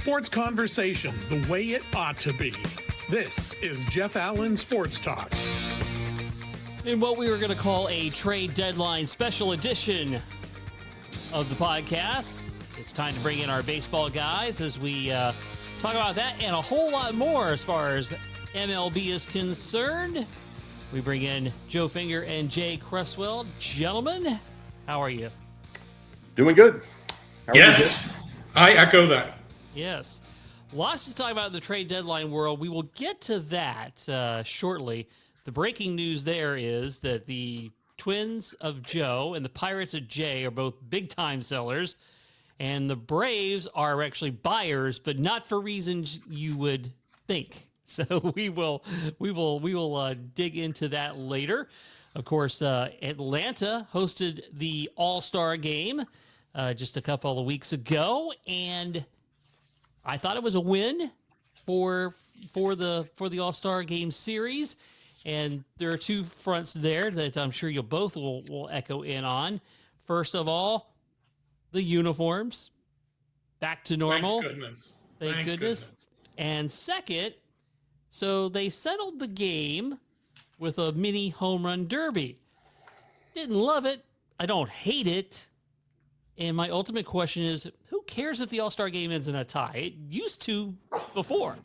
sports conversation the way it ought to be. This is Jeff Allen Sports Talk. In what we were going to call a trade deadline special edition of the podcast, it's time to bring in our baseball guys as we talk about that and a whole lot more as far as MLB is concerned. We bring in Joe Finger and Jay Cresswell. Gentlemen, how are you? Doing good. Yes, I echo that. Yes. Lots to talk about in the trade deadline world. We will get to that shortly. The breaking news there is that the Twins of Joe and the Pirates of Jay are both big-time sellers, and the Braves are actually buyers, but not for reasons you would think. So we will dig into that later. Of course, Atlanta hosted the All-Star Game just a couple of weeks ago, and I thought it was a win for the All-Star Game series. And there are two fronts there that I'm sure you both will echo in on. First of all, the uniforms back to normal. Thank goodness. Thank goodness. And second, so they settled the game with a mini home run derby. Didn't love it. I don't hate it. And my ultimate question is, who cares if the All-Star Game ends in a tie? It used to before.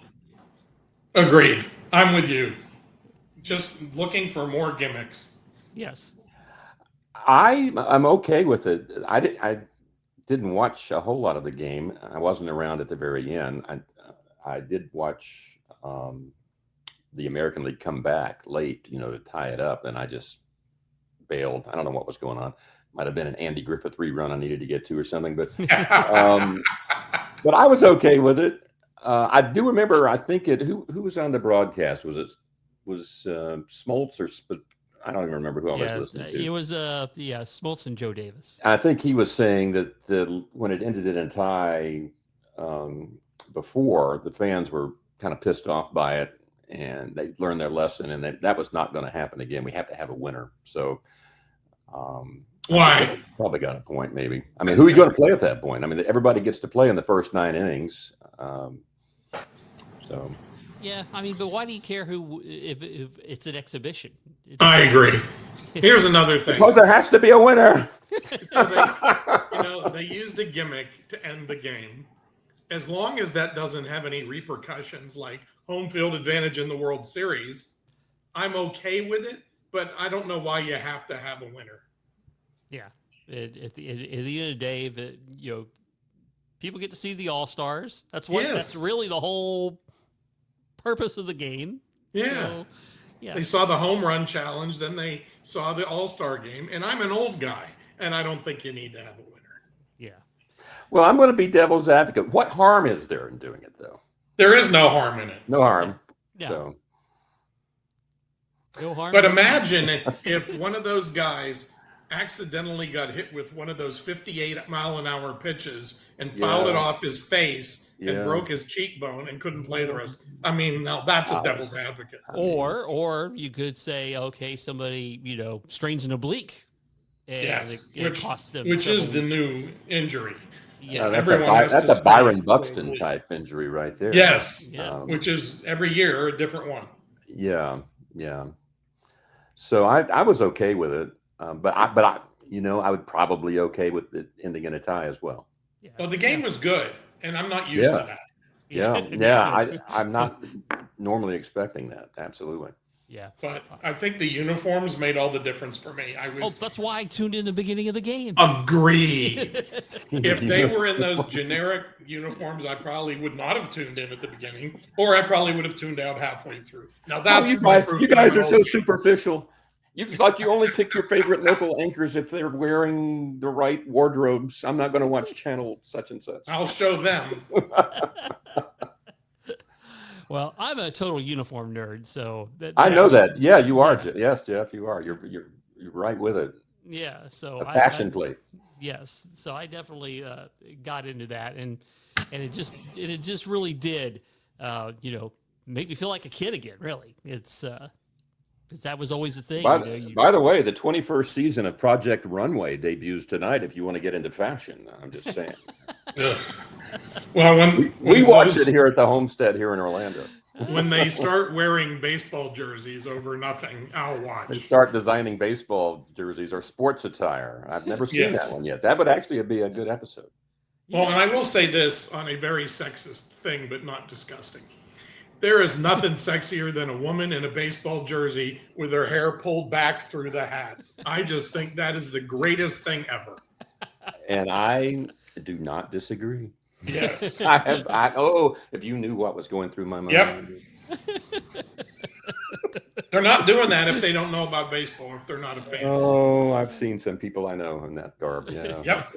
Agreed. I'm with you. Just looking for more gimmicks. Yes. I'm okay with it. I didn't watch a whole lot of the game. I wasn't around at the very end. I did watch the American League come back late, to tie it up, and I just bailed. I don't know what was going on. Might have been an Andy Griffith rerun I needed to get to or something, but but I was okay with it. I do remember. I think who was on the broadcast? Was Smoltz or I don't even remember who I was listening to. It was Smoltz and Joe Davis. I think he was saying that when it ended in a tie before, the fans were kind of pissed off by it, and they learned their lesson, and that was not going to happen again. We have to have a winner. So why? Probably got a point, maybe. I mean, who are you going to play at that point? I mean, everybody gets to play in the first 9 innings. So. Yeah, I mean, but why do you care if it's an exhibition? I agree. Here's another thing. Because there has to be a winner. So they used a gimmick to end the game. As long as that doesn't have any repercussions like home field advantage in the World Series, I'm okay with it, but I don't know why you have to have a winner. Yeah. At the end of the day, people get to see the All-Stars. That's really the whole purpose of the game. Yeah. So, yeah. They saw the home run challenge, then they saw the All-Star game, and I'm an old guy, and I don't think you need to have a winner. Yeah. Well, I'm going to be devil's advocate. What harm is there in doing it, though? There is no harm in it. No harm. Yeah. So. No harm. But imagine if one of those guys accidentally got hit with one of those 58-mile-an-hour pitches and fouled it off his face and broke his cheekbone and couldn't play the rest. I mean, now that's a devil's advocate. Or you could say, okay, somebody, strains an oblique. And it costs them. Which is the new injury. Yeah, that's a Byron Buxton type injury right there. Yes, which is every year a different one. Yeah. So I was okay with it, but I would probably okay with it ending in a tie as well. Yeah. Well, the game was good, and I'm not used to that. Yeah. I'm not normally expecting that. Absolutely. Yeah. But I think the uniforms made all the difference for me. That's why I tuned in the beginning of the game. Agreed. If they were in those generic uniforms, I probably would not have tuned in at the beginning, or I probably would have tuned out halfway through. Now that's you guys are so superficial. You only pick your favorite local anchors if they're wearing the right wardrobes. I'm not going to watch channel such and such. I'll show them. Well, I'm a total uniform nerd, so I know that. Yeah, you are. Yes, Jeff, you are. You're right with it. Yeah, so a fashion plate. Yes, so I definitely got into that, and it just really did, make me feel like a kid again. Really, it's because that was always the thing. By the way, the 21st season of Project Runway debuts tonight. If you want to get into fashion, I'm just saying. Well, when we watch it here at the homestead here in Orlando. When they start wearing baseball jerseys over nothing, I'll watch. They start designing baseball jerseys or sports attire. I've never seen that one yet. That would actually be a good episode. Well, and I will say this on a very sexist thing, but not disgusting. There is nothing sexier than a woman in a baseball jersey with her hair pulled back through the hat. I just think that is the greatest thing ever. And I do not disagree. Yes. If you knew what was going through my mind. Yep. They're not doing that if they don't know about baseball, if they're not a fan. Oh, I've seen some people I know in that garb. Yeah. Yep.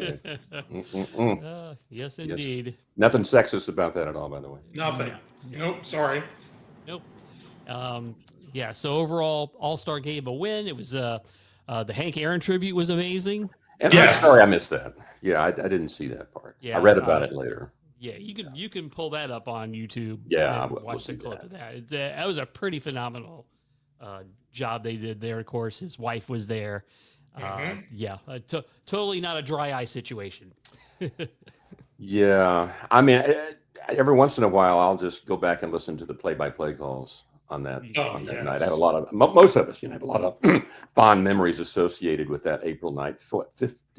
Okay. Yes, indeed. Yes. Nothing sexist about that at all, by the way. Nothing. Nope. Sorry. Nope. So overall, All-Star Game a win. It was the Hank Aaron tribute was amazing. And I'm sorry I missed that. Yeah, I didn't see that part. Yeah, I read about it later. Yeah, you can pull that up on YouTube. Yeah, and watch the clip of that. That was a pretty phenomenal job they did there. Of course, his wife was there. Totally not a dry eye situation. Yeah, I mean, every once in a while, I'll just go back and listen to the play-by-play calls on that night. I have a lot of, most of us, have a lot of fond memories associated with that April night,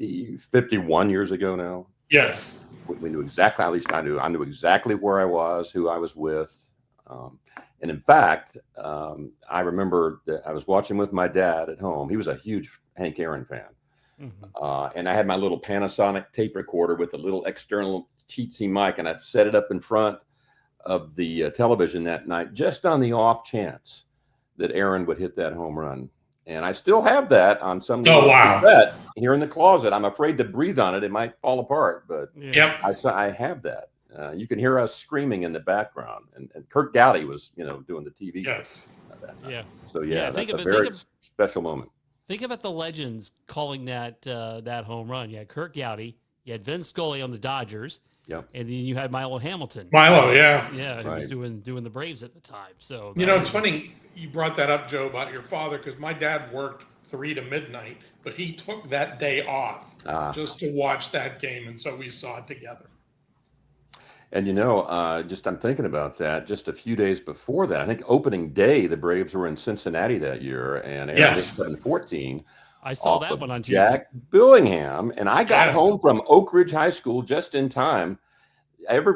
51 years ago now. Yes. We knew exactly, at least I knew exactly where I was, who I was with. And in fact, I remember that I was watching with my dad at home. He was a huge Hank Aaron fan. Mm-hmm. And I had my little Panasonic tape recorder with a little external cheatsy mic, and I set it up in front of the television that night, just on the off chance that Aaron would hit that home run. And I still have that on some set here in the closet. I'm afraid to breathe on it. It might fall apart, but I have that. You can hear us screaming in the background. And Kurt Gowdy was, doing the TV. Yes. So, that's a very special moment. Think about the legends calling that home run. You had Kurt Gowdy. You had Vin Scully on the Dodgers. Yep. And then you had Milo Hamilton. Yeah, he was doing the Braves at the time. So it's funny you brought that up, Joe, about your father, because my dad worked 3 to midnight, but he took that day off just to watch that game, and so we saw it together. And I'm thinking about that. Just a few days before that, I think opening day, the Braves were in Cincinnati that year, and Aaron hit 714. I saw that one on TV. Jack Billingham, and I got home from Oak Ridge High School just in time.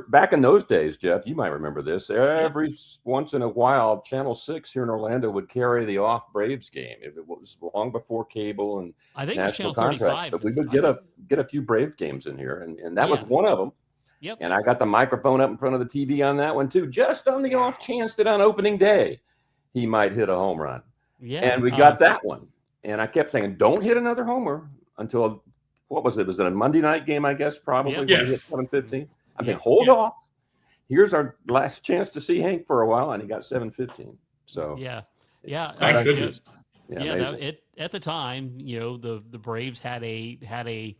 Back in those days, Jeff, you might remember this. Every once in a while, Channel 6 here in Orlando would carry the off Braves game. It was long before cable and I think national it was Channel 35, but we would get a few Brave games in here, and that was one of them. Yep. And I got the microphone up in front of the TV on that one too, just on the off chance that on opening day he might hit a home run. Yeah, and we got that one. And I kept saying, don't hit another homer until, what was it? Was it a Monday night game, I guess, probably? When he hit 7:15? I mean, hold off. Here's our last chance to see Hank for a while, and he got 7:15. So Thank goodness. At the time, the Braves had a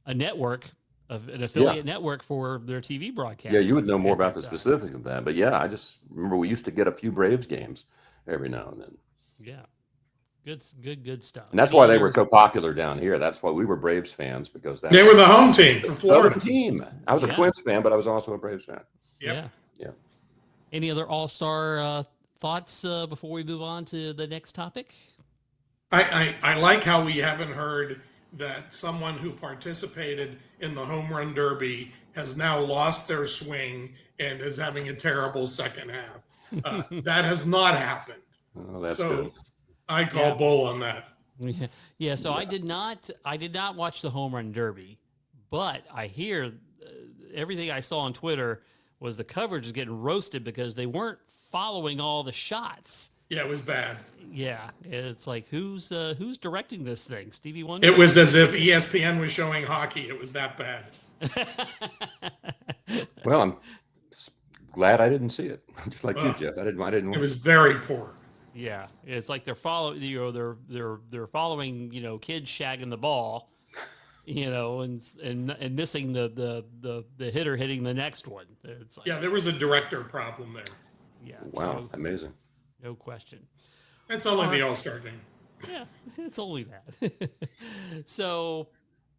network, an affiliate network for their TV broadcast. Yeah, you would know more about the specifics of that, but I just remember we used to get a few Braves games every now and then. Yeah. Good stuff. And that's why they were so popular down here. That's why we were Braves fans, because they were the home team from Florida. Team. I was a Twins fan, but I was also a Braves fan. Yeah. Any other All-Star thoughts before we move on to the next topic? I like how we haven't heard that someone who participated in the home run derby has now lost their swing and is having a terrible second half. That has not happened. Oh, that's good. I call bull on that. Yeah. So I did not watch the home run derby, but I hear everything I saw on Twitter was the coverage is getting roasted because they weren't following all the shots. Yeah, it was bad. Yeah, it's like who's directing this thing? Stevie Wonder. It was as if ESPN was showing hockey. It was that bad. Well, I'm glad I didn't see it. Just like you, Jeff. I didn't. It was very poor. Yeah, it's like they're following. They're following. Kids shagging the ball. And missing the hitter hitting the next one. It's like, there was a director problem there. Yeah. Wow, amazing. No question. It's only the All-Star game. Yeah, it's only that. So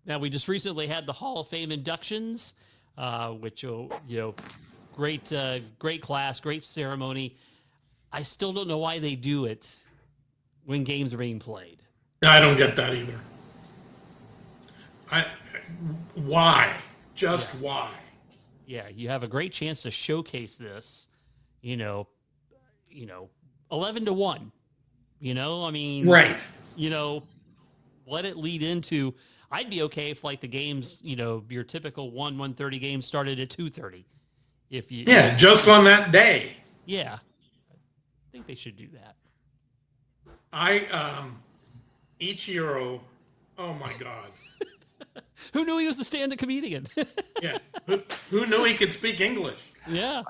now we just recently had the Hall of Fame inductions, which great class, great ceremony. I still don't know why they do it when games are being played. I don't get that either. Why? Just why? Yeah, you have a great chance to showcase this. 11-1. I mean, Right. Let it lead into. I'd be okay if like the games, your typical 1:30 game started at 2:30. If you just on that day. Yeah, I think they should do that. Ichiro, oh my God. Who knew he was the stand-up comedian? Yeah. Who knew he could speak English? Yeah.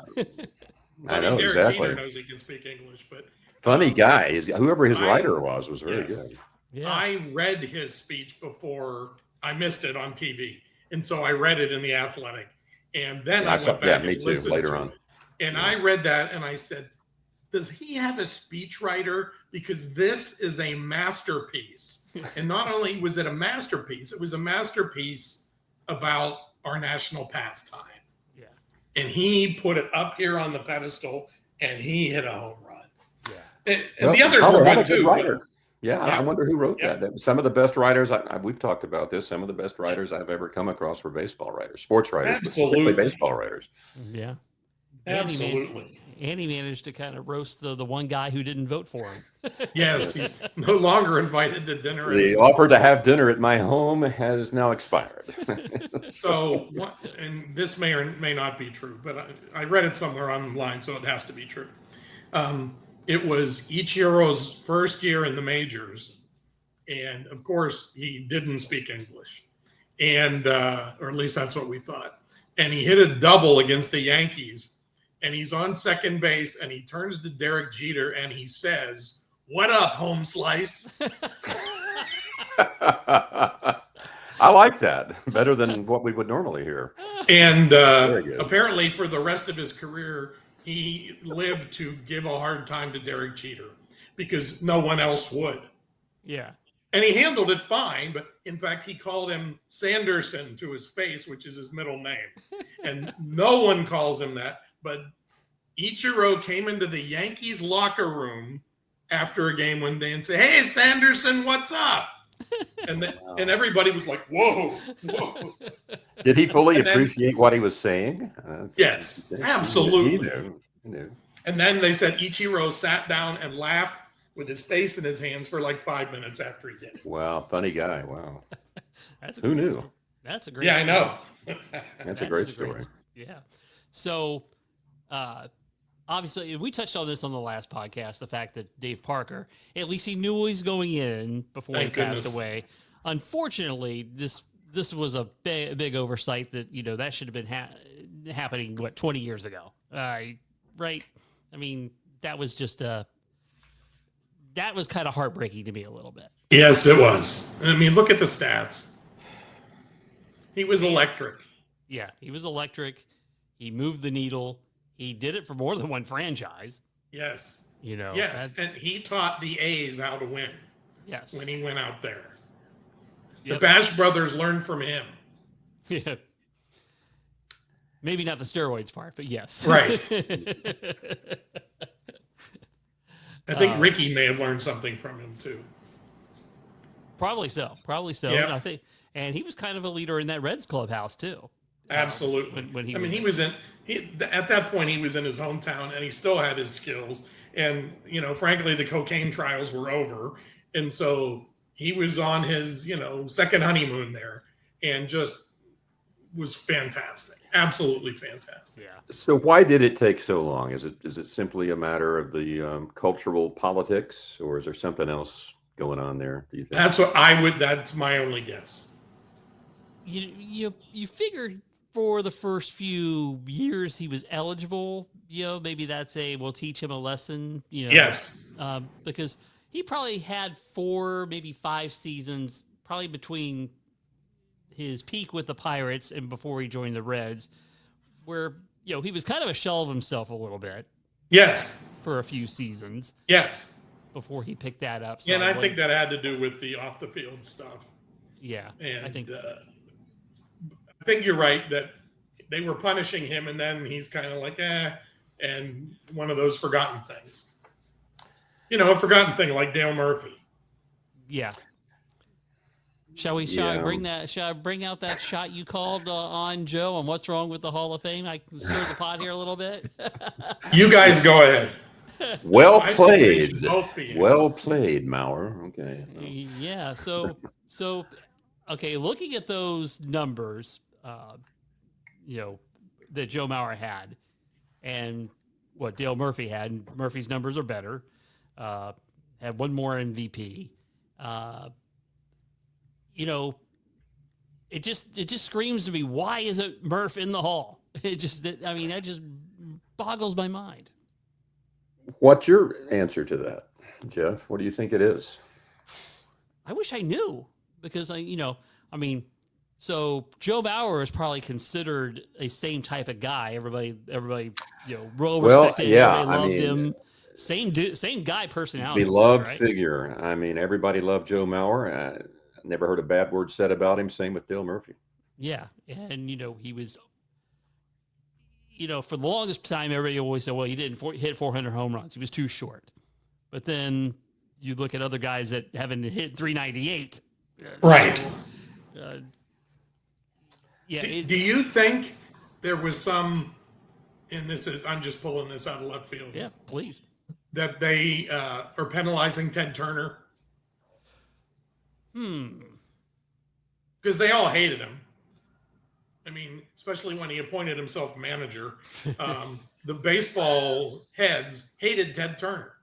I know, Derek exactly. Jeter knows he can speak English, but Funny guy. Whoever his writer was very yes. good. Yeah. I read his speech before I missed it on TV. And so I read it in The Athletic. And then I went back and listened later to on. it. And I read that and I said, does he have a speechwriter? Because this is a masterpiece. And not only was it a masterpiece, it was a masterpiece about our national pastime. Yeah. And he put it up here on the pedestal and he hit a home run. Yeah. And the others were good too. Writer. Yeah, I wonder who wrote that. Some of the best writers, we've talked about this, some of the best writers I've ever come across were baseball writers, sports writers, Absolutely. baseball writers. Yeah. Absolutely. And he managed to kind of roast the one guy who didn't vote for him. Yes, he's no longer invited to dinner. The offer to have dinner at my home has now expired. So, and this may or may not be true, but I read it somewhere online, so it has to be true. It was Ichiro's first year in the majors, and of course, he didn't speak English, and or at least that's what we thought. And he hit a double against the Yankees, and he's on second base, and he turns to Derek Jeter and he says, "What up, home slice?" I like that better than what we would normally hear. And apparently, for the rest of his career, he lived to give a hard time to Derek Jeter because no one else would. Yeah. And he handled it fine, but in fact, he called him Sanderson to his face, which is his middle name. And no one calls him that. But Ichiro came into the Yankees locker room after a game one day and said, "Hey, Sanderson, what's up?" And and everybody was like, "Whoa, whoa." Did he fully appreciate what he was saying? Yes, absolutely. He knew. And then they said Ichiro sat down and laughed with his face in his hands for like 5 minutes after he did it. Wow, funny guy. Wow. Who knew? Story. That's a great story. I know. That's a great story. Yeah. So, obviously, we touched on this on the last podcast, the fact that Dave Parker, at least he knew he was going in before he passed away. Unfortunately, this was a big oversight that, that should have been happening, 20 years ago. Right? I mean, that was just that was kind of heartbreaking to me a little bit. Yes, it was. I mean, look at the stats. He was electric. Yeah, he was electric. He moved the needle. He did it for more than one franchise. Yes. Yes, and he taught the A's how to win. Yes. When he went out there. Yep. The Bash brothers learned from him. Yeah. Maybe not the steroids part, but yes. Right. I think Ricky may have learned something from him too. Probably so. Yeah. And he was kind of a leader in that Reds clubhouse too. Absolutely. At that point he was in his hometown and he still had his skills. And frankly, the cocaine trials were over, and so he was on his second honeymoon there, and just was fantastic. Absolutely fantastic. Yeah. So why did it take so long? Is it simply a matter of the cultural politics, or is there something else going on there? Do you think? That's my only guess. You figured for the first few years he was eligible. Maybe that's we'll teach him a lesson. Yes. Because he probably had 4, maybe 5 seasons, probably between his peak with the Pirates and before he joined the Reds, where he was kind of a shell of himself a little bit. Yes. For a few seasons. Yes. before he picked that up. So Yeah, and I think that had to do with the off the field stuff. Yeah, And I think I think you're right that they were punishing him, and then he's kind of like, and one of those forgotten things. A forgotten thing like Dale Murphy. yeah. Shall I bring out that shot you called on Joe on what's wrong with the Hall of Fame? I can stir the pot here a little bit. You guys go ahead. Well I think they should played. both be in. Well played, Maurer. Okay. Yeah. So okay. Looking at those numbers, that Joe Mauer had, and what Dale Murphy had. And Murphy's numbers are better. Had one more MVP. It just screams to me, why isn't Murph in the Hall? That just boggles my mind. What's your answer to that, Jeff? What do you think it is? I wish I knew, because so Joe Bauer is probably considered a same type of guy. Everybody, well respected. Yeah, everybody loved him. Same guy personality. Beloved right? figure. Everybody loved Joe Mauer. I never heard a bad word said about him. Same with Dale Murphy. Yeah, and he was, for the longest time, everybody always said, well, he didn't hit 400 home runs. He was too short. But then you look at other guys that haven't hit 398. Right. Do you think there was some, and I'm just pulling this out of left field. Yeah, please. That they are penalizing Ted Turner? Because they all hated him. Especially when he appointed himself manager. The baseball heads hated Ted Turner.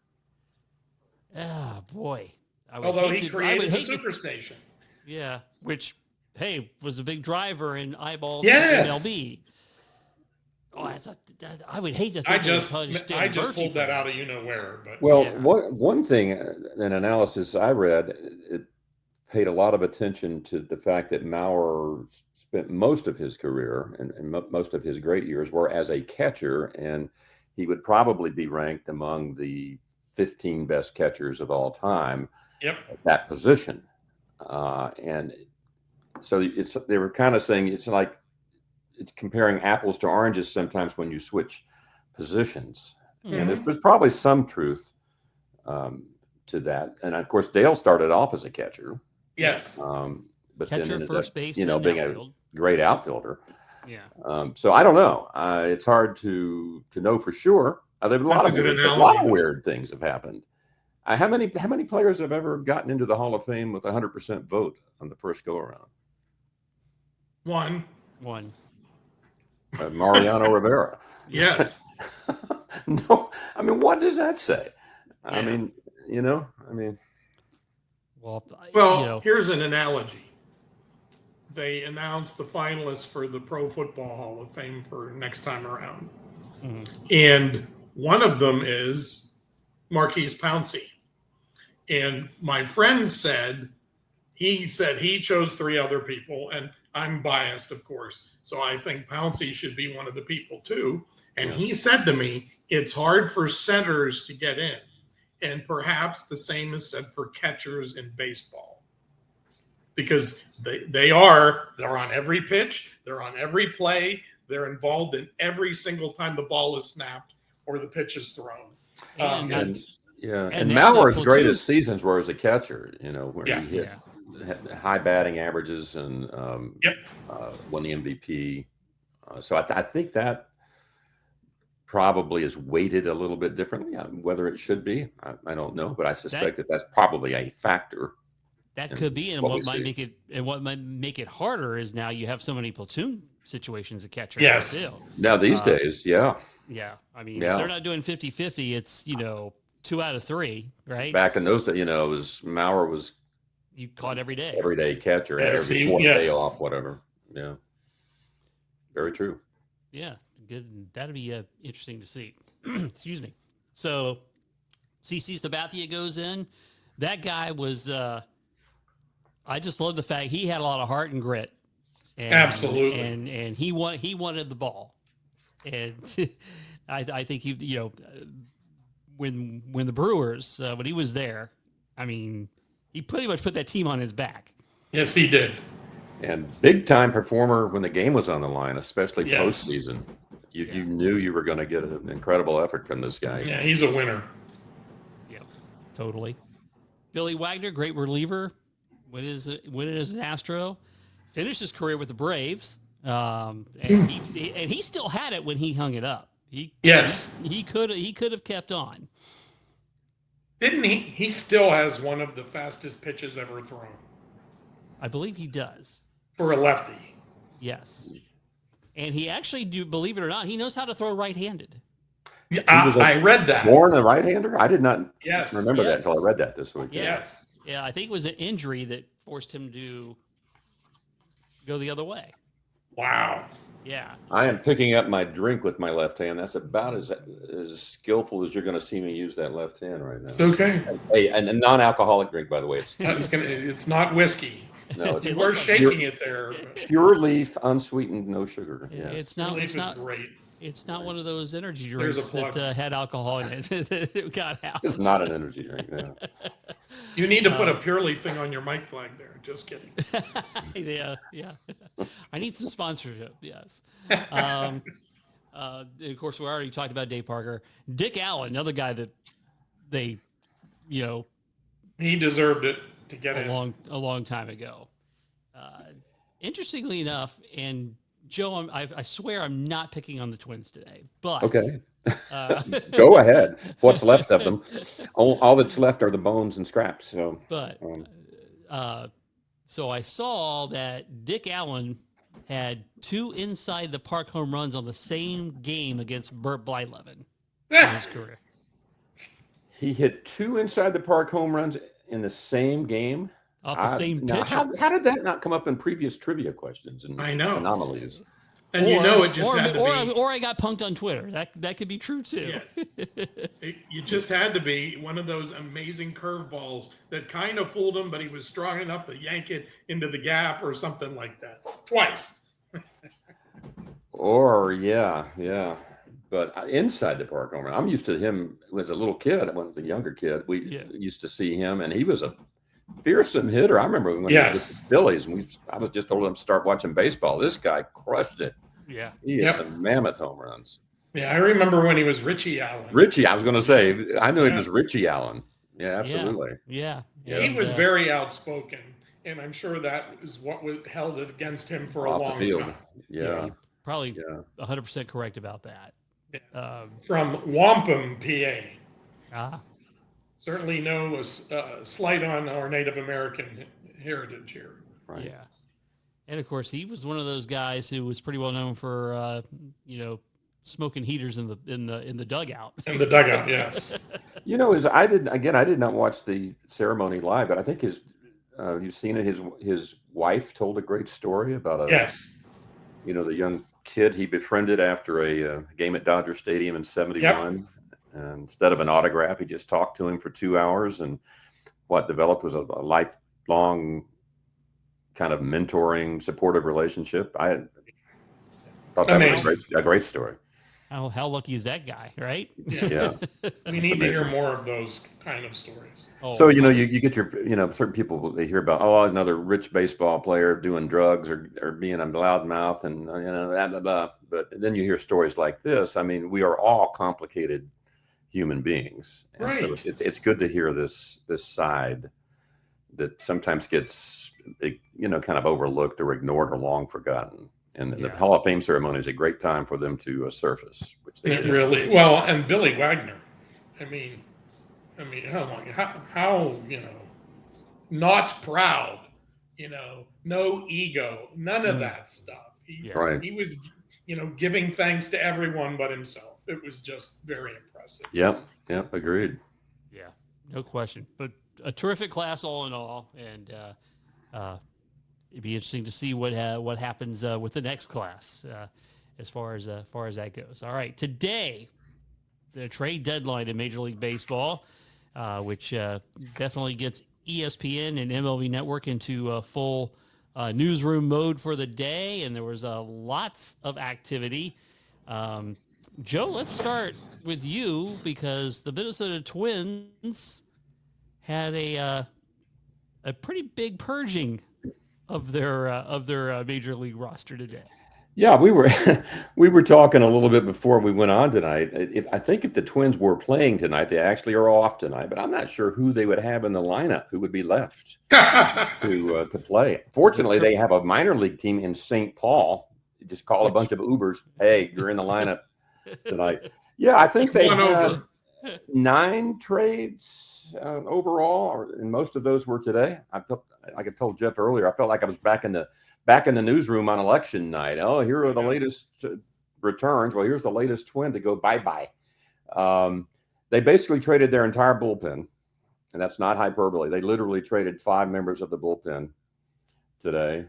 Ah, boy. Although he created the Superstation. Yeah, which, hey, was a big driver in eyeballs Yes. MLB. Oh, I would hate to think I just pulled that out of where. But well, one thing, an analysis I read, it paid a lot of attention to the fact that Mauer spent most of his career and most of his great years were as a catcher, and he would probably be ranked among the 15 best catchers of all time. Yep. At that position. And so they were kind of saying it's like it's comparing apples to oranges sometimes when you switch positions. Mm-hmm. And there's probably some truth to that. And of course, Dale started off as a catcher. Yes. But catcher, then ended first up, base, being outfield. A great outfielder. Yeah. So I don't know. It's hard to know for sure. There are a lot of weird things have happened. How many players have ever gotten into the Hall of Fame with 100% vote on the first go around? One. Mariano Rivera. Yes. No, what does that say? Yeah. Well, here's an analogy. They announced the finalists for the Pro Football Hall of Fame for next time around. Mm-hmm. And one of them is Marquise Pouncey. And my friend said he chose 3 other people, and I'm biased, of course. So I think Pouncey should be one of the people too. And he said to me, it's hard for centers to get in. And perhaps the same is said for catchers in baseball. Because they're on every pitch, they're on every play, they're involved in every single time the ball is snapped or the pitch is thrown. And Mauer's greatest seasons were as a catcher, where he hit high batting averages and won the MVP. So I think that probably is weighted a little bit differently. Whether it should be, I don't know, but I suspect that that's probably a factor. That could be, and what might make it harder is now you have so many platoon situations at catcher. Yes. Now these days, yeah. Yeah. If they're not doing 50-50, it's 2 out of 3, right? Back in those days, Mauer was you caught every day. Everyday catcher, every 4th day off, whatever. Yeah. Very true. Yeah. Good. That'd be interesting to see. Excuse me. So CC Sabathia goes in. That guy was I just love the fact he had a lot of heart and grit. And, absolutely. And he wanted the ball. And I think when the Brewers when he was there, I mean, he pretty much put that team on his back. Yes, he did. And big time performer when the game was on the line, especially Yes. postseason. You knew you were going to get an incredible effort from this guy. Yeah, he's a winner. Yep, totally. Billy Wagner, great reliever. When it is an Astro, finished his career with the Braves, and he still had it when he hung it up. He could have kept on. Didn't he? He still has one of the fastest pitches ever thrown I believe he does. for a lefty. Yes. And he actually, believe it or not, he knows how to throw right-handed. Yeah, I read that. Born a right-hander? I did not Yes. remember that until I read that this week. Yes. Yeah, I think it was an injury that forced him to go the other way. Wow. Yeah. I am picking up my drink with my left hand. That's about as skillful as you're going to see me use that left hand right now. It's okay. Hey, and a non-alcoholic drink, by the way. It's not whiskey. No, it's We're shaking it there. pure leaf, unsweetened, no sugar. Yeah, Yes. it's not. Relief It's is not. great. It's not one of those energy There's a drinks that plug. had alcohol in it that it got out. It's not an energy drink. No. You need to put a Pure Leaf thing on your mic flag there. Just kidding. Yeah. I need some sponsorship. Yes. Of course, we already talked about Dave Parker. Dick Allen, another guy that they, He deserved it to get a in. long time ago. Interestingly enough, and Joe, I swear I'm not picking on the Twins today, but Okay. Go ahead. What's left of them? All that's left are the bones and scraps. So, But so I saw that Dick Allen had 2 inside the park home runs on the same game against Burt Blyleven in his career. he hit 2 inside the park home runs in the same game. Off the same Now, pitcher. how did that not come up in previous trivia questions and I know. anomalies? And it just had to be. Or I got punked on Twitter. That could be true too. Yes. You just had to be one of those amazing curveballs that kind of fooled him, but he was strong enough to yank it into the gap or something like that. Twice. Or yeah. But inside the park home run, I'm used to him as a little kid. When I was a younger kid, we used to see him, and he was a fearsome hitter. I remember when he was with the Phillies, and I was just told him to start watching baseball. This guy crushed it. Yeah. He had some mammoth home runs. Yeah, I remember when he was Richie Allen. Richie, I was going to say, I knew he was Richie Allen. Yeah, absolutely. Yeah. He was very outspoken, and I'm sure that is what was held it against him for a Off long the field. time. Yeah. Probably 100% correct about that. From Wampum, PA. Ah. Certainly no slight on our Native American heritage here. Right. Yeah. And of course, he was one of those guys who was pretty well known for, smoking heaters in the dugout. In the dugout, yes. I did not watch the ceremony live, but I think you've seen it. His wife told a great story about the young kid he befriended after a game at Dodger Stadium in '71. Yep. And instead of an autograph, he just talked to him for 2 hours, and what developed was a lifelong kind of mentoring, supportive relationship. I thought that was a great story. How lucky is that guy, right? Yeah. We need to hear more of those kind of stories. So, you get your, certain people, they hear about, another rich baseball player doing drugs or being a loudmouth and, blah, blah, blah. But then you hear stories like this. I mean, we are all complicated human beings. And right. So it's good to hear this side that sometimes gets, kind of overlooked or ignored or long forgotten. And the Hall of Fame ceremony is a great time for them to surface, which they did. Really well. And Billy Wagner, I mean, how not proud, no ego, none of that stuff. He was, giving thanks to everyone but himself. It was just very impressive. Yep, agreed. Yeah, no question. But a terrific class all in all, and it'd be interesting to see what happens with the next class as far as that goes. All right, today the trade deadline in Major League Baseball, which definitely gets ESPN and MLB Network into full newsroom mode for the day, and there was lots of activity. Joe, let's start with you because the Minnesota Twins had a pretty big purging of their major league roster today. Yeah, we were we were talking a little bit before we went on tonight. I think if the Twins were playing tonight, they actually are off tonight, but I'm not sure who they would have in the lineup, who would be left to play. Fortunately, they have a minor league team in St. Paul. You just call a bunch of Ubers. Hey, you're in the lineup tonight. Yeah, I think they had 9 trades overall, and most of those were today. Like I told Jeff earlier, I felt like I was back in the newsroom on election night. Oh, here are the latest returns. Well, here's the latest Twin to go bye-bye. They basically traded their entire bullpen, and that's not hyperbole. They literally traded 5 members of the bullpen today.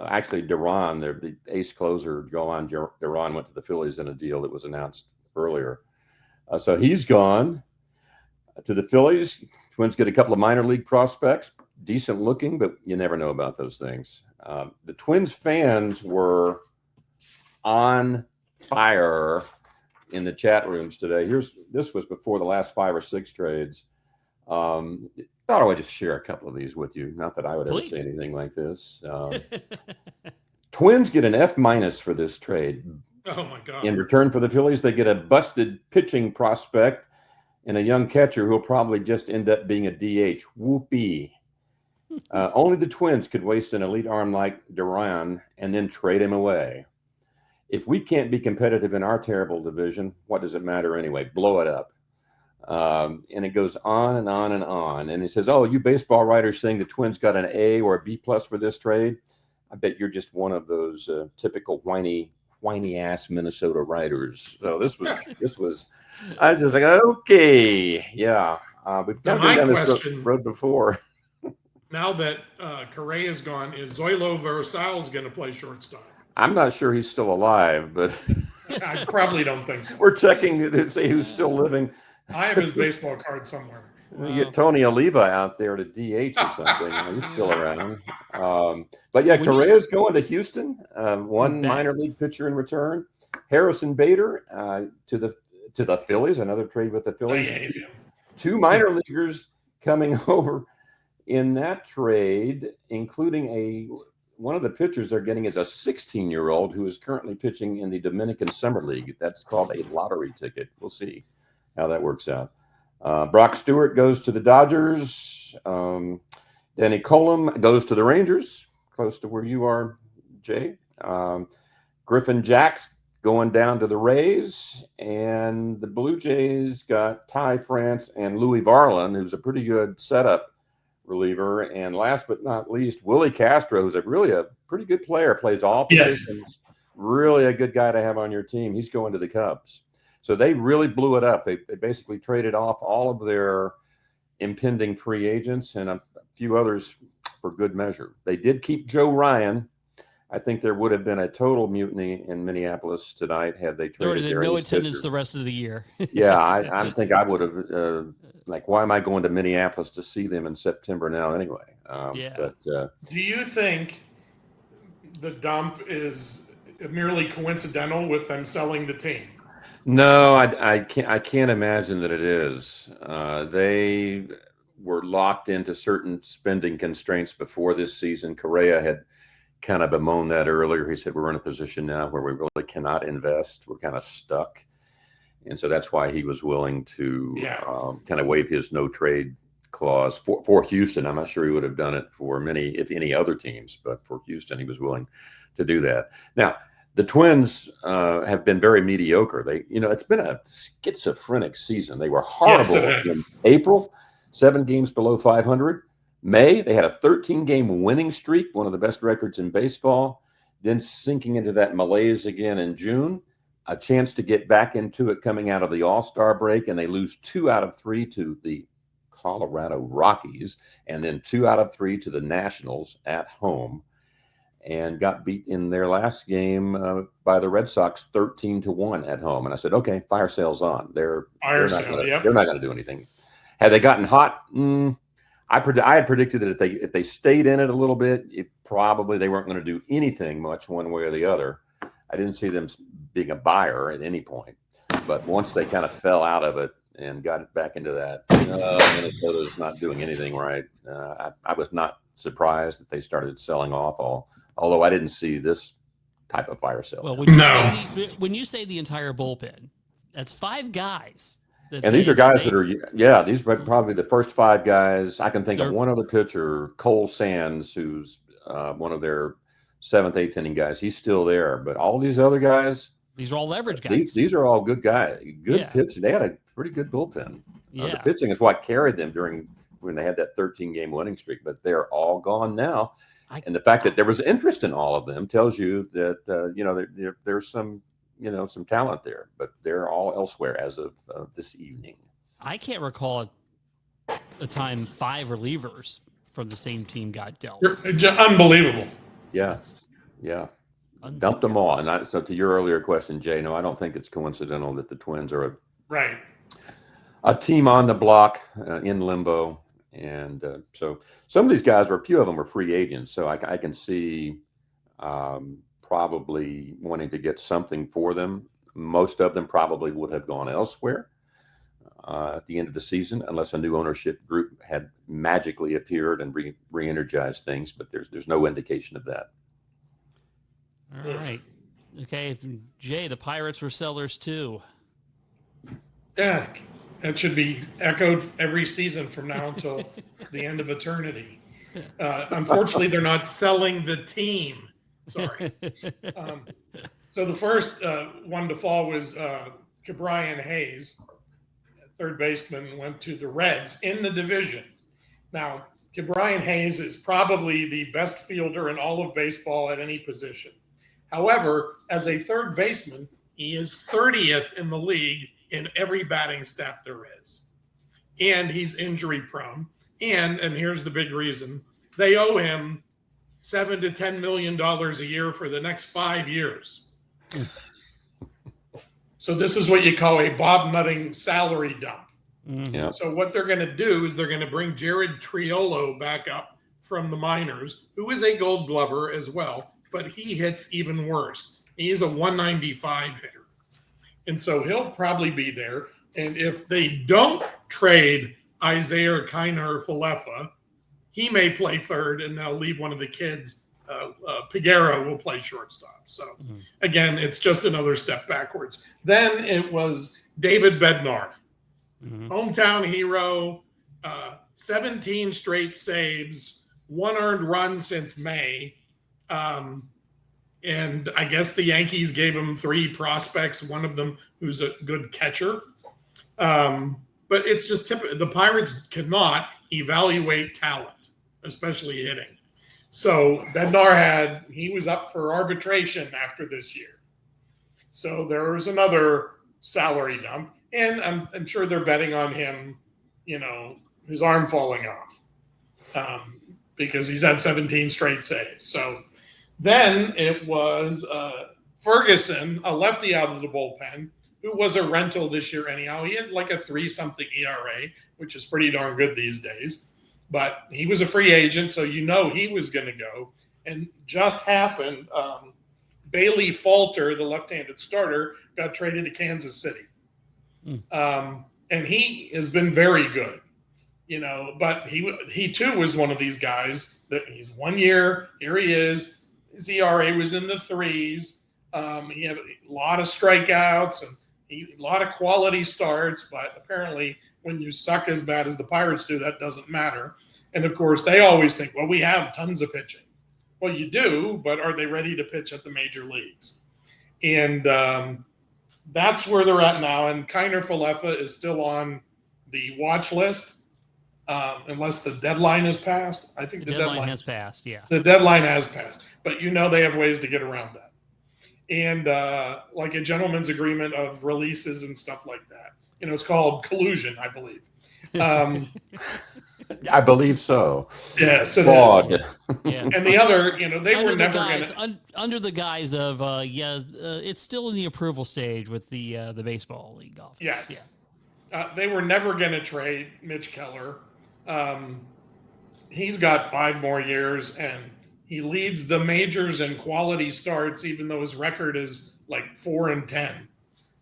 Actually, Duran, the ace closer, Johan Duran, went to the Phillies in a deal that was announced earlier. So he's gone to the Phillies. Twins get a couple of minor league prospects, decent looking, but you never know about those things. The Twins fans were on fire in the chat rooms today. This was before the last 5 or 6 trades. Thought I would just share a couple of these with you. Not that I would ever say anything like this. Twins get an F- for this trade. Oh my God. In return for the Phillies, they get a busted pitching prospect and a young catcher who'll probably just end up being a DH. Whoopee. Only the Twins could waste an elite arm like Duran and then trade him away. If we can't be competitive in our terrible division, what does it matter anyway? Blow it up. And it goes on and on and on. And it says, oh, you baseball writers saying the Twins got an A or a B+ for this trade? I bet you're just one of those typical whiny ass Minnesota writers. So this was I was just like, okay, yeah. We've been down this road before. Now that Correa is gone, is Zoilo Versalles going to play shortstop? I'm not sure he's still alive, but I probably don't think so. We're checking to see who's still living. I have his baseball card somewhere. We get Tony Oliva out there to DH or something. He's still around. But yeah, Correa's going to Houston. One minor league pitcher in return. Harrison Bader to the Phillies. Another trade with the Phillies. 2 minor leaguers coming over in that trade, including one of the pitchers they're getting is a 16-year-old who is currently pitching in the Dominican Summer League. That's called a lottery ticket. We'll see how that works out. Brock Stewart goes to the Dodgers. Danny Coulomb goes to the Rangers, close to where you are, Jay. Griffin Jacks going down to the Rays. And the Blue Jays got Ty France and Louis Varland, who's a pretty good setup reliever. And last but not least, Willie Castro, who's really a pretty good player, plays all positions. Yes. Really a good guy to have on your team. He's going to the Cubs. So they really blew it up. They basically traded off all of their impending free agents and a few others for good measure. They did keep Joe Ryan. I think there would have been a total mutiny in Minneapolis tonight had they traded their no attendance pitcher. The rest of the year. Yeah, I think I would have. Why am I going to Minneapolis to see them in September now anyway? But do you think the dump is merely coincidental with them selling the team? No, I can't imagine that it is. They were locked into certain spending constraints before this season. Correa had kind of bemoaned that earlier. He said, we're in a position now where we really cannot invest. We're kind of stuck. And so that's why he was willing to kind of waive his no trade clause for Houston. I'm not sure he would have done it for if any other teams, but for Houston, he was willing to do that. Now, the Twins have been very mediocre. It's been a schizophrenic season. They were horrible in April, 7 games below 500. May, they had a 13-game winning streak, one of the best records in baseball. Then sinking into that malaise again in June. A chance to get back into it coming out of the All-Star break, and they lose 2 out of 3 to the Colorado Rockies, and then 2 out of 3 to the Nationals at home. And got beat in their last game by the Red Sox 13-1 at home. And I said, okay, fire sale's on. They're not going to do anything. Had they gotten hot, I had predicted that if they stayed in it a little bit, they weren't going to do anything much one way or the other. I didn't see them being a buyer at any point. But once they kind of fell out of it and got back into that, Minnesota's not doing anything right. I was not surprised that they started selling off although I didn't see this type of fire sale. Well, when you say the entire bullpen, that's 5 guys. And these are guys these are probably the first 5 guys. I can think of one other pitcher, Cole Sands, who's one of their 7th, 8th inning guys. He's still there, but all these other guys, these are all leverage guys. These are all good guys. Good pitching. They had a pretty good bullpen. The pitching is what carried them when they had that 13-game winning streak, but they're all gone now. And the fact that there was interest in all of them tells you that there's some talent there, but they're all elsewhere as of this evening. I can't recall a time 5 relievers from the same team got dealt. Unbelievable. Yeah. Dumped them all. And so to your earlier question, Jay, no, I don't think it's coincidental that the Twins are a team on the block in limbo. And so some of these guys, a few of them were free agents. So I can see probably wanting to get something for them. Most of them probably would have gone elsewhere at the end of the season, unless a new ownership group had magically appeared and re-energized things. But there's no indication of that. All right. Okay, Jay, the Pirates were sellers too. Yeah, that should be echoed every season from now until the end of eternity. Unfortunately, they're not selling the team. Sorry. So the first one to fall was Ke'Bryan Hayes, third baseman, went to the Reds in the division. Now, Ke'Bryan Hayes is probably the best fielder in all of baseball at any position. However, as a third baseman, he is 30th in the league in every batting stat there is. And he's injury prone. And here's the big reason, they owe him $7 to $10 million a year for the next 5 years. So this is what you call a Bob Nutting salary dump. Mm-hmm. Yep. So what they're going to do is they're going to bring Jared Triolo back up from the minors, who is a Gold Glover as well, but he hits even worse. He's a 195 hitter. And so he'll probably be there. And if they don't trade Isaiah Kiner-Falefa, he may play third, and they'll leave one of the kids. Peguero will play shortstop. So, again, it's just another step backwards. Then it was David Bednar, hometown hero, 17 straight saves, 1 earned run since May. And I guess the Yankees gave him 3 prospects, one of them who's a good catcher. But it's just typical. The Pirates cannot evaluate talent, especially hitting. So Bednar he was up for arbitration after this year. So there was another salary dump. And I'm sure they're betting on him, his arm falling off because he's had 17 straight saves. So then it was Ferguson, a lefty out of the bullpen, who was a rental this year anyhow. He had like a 3-something ERA, which is pretty darn good these days. But he was a free agent, so he was going to go. And just happened, Bailey Falter, the left-handed starter, got traded to Kansas City. And he has been very good, but he too was one of these guys that he's 1 year, here he is. His ERA was in the 3s. He had a lot of strikeouts and a lot of quality starts, but apparently when you suck as bad as the Pirates do, that doesn't matter. And of course, they always think, well, we have tons of pitching. Well, you do, but are they ready to pitch at the major leagues? And that's where they're at now. And Kiner-Falefa is still on the watch list unless the deadline is passed. I think the deadline has passed, yeah. The deadline has passed. But they have ways to get around that. And like a gentleman's agreement of releases and stuff like that. It's called collusion, I believe. I believe so. Yes, it is. Yeah. And the other, they were never going to under the guise of it's still in the approval stage with the baseball league office. Yes. Yeah. They were never going to trade Mitch Keller. He's got 5 more years, and He leads the majors in quality starts, even though his record is like 4-10.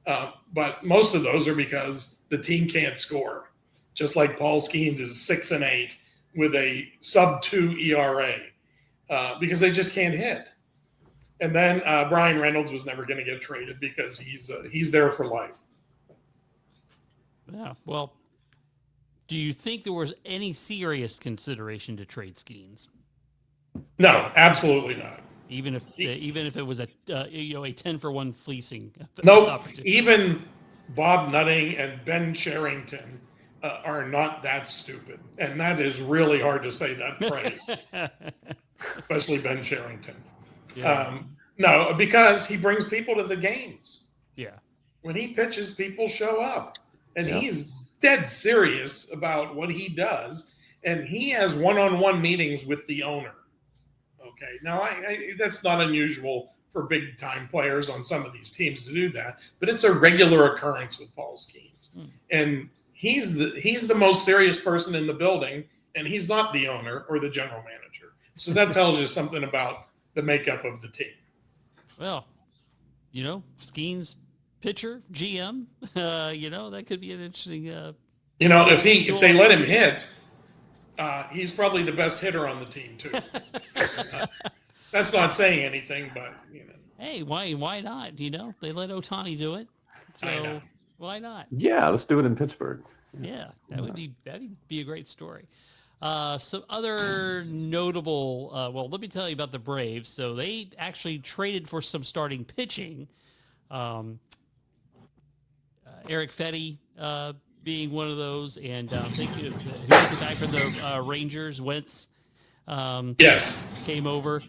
But most of those are because the team can't score. Just like Paul Skeens is 6-8 with a sub-2 ERA because they just can't hit. And then Brian Reynolds was never going to get traded because he's there for life. Yeah. Well, do you think there was any serious consideration to trade Skeens? No, absolutely not. Even if it was a 10-for-1 fleasing. Nope. Even Bob Nutting and Ben Sherrington are not that stupid, and that is really hard to say that phrase, especially Ben Sherrington. Yeah. No, because he brings people to the games. Yeah. When he pitches, people show up, and Yeah. he's dead serious about what he does, and he has one-on-one meetings with the owner. Okay, now that's not unusual for big-time players on some of these teams to do that, but it's a regular occurrence with Paul Skeens, and he's the most serious person in the building, and he's not the owner or the general manager. So that tells you something about the makeup of the team. Well, Skeens pitcher, GM, that could be an interesting. If they let him hit, he's probably the best hitter on the team too. That's not saying anything, but Hey, why not? They let Ohtani do it, so why not? Yeah, let's do it in Pittsburgh. Yeah, that'd be a great story. Some other notable. Let me tell you about the Braves. So they actually traded for some starting pitching. Eric Fetty being one of those, and thank you. Who's the guy from the Rangers? Wentz. Yes, came over.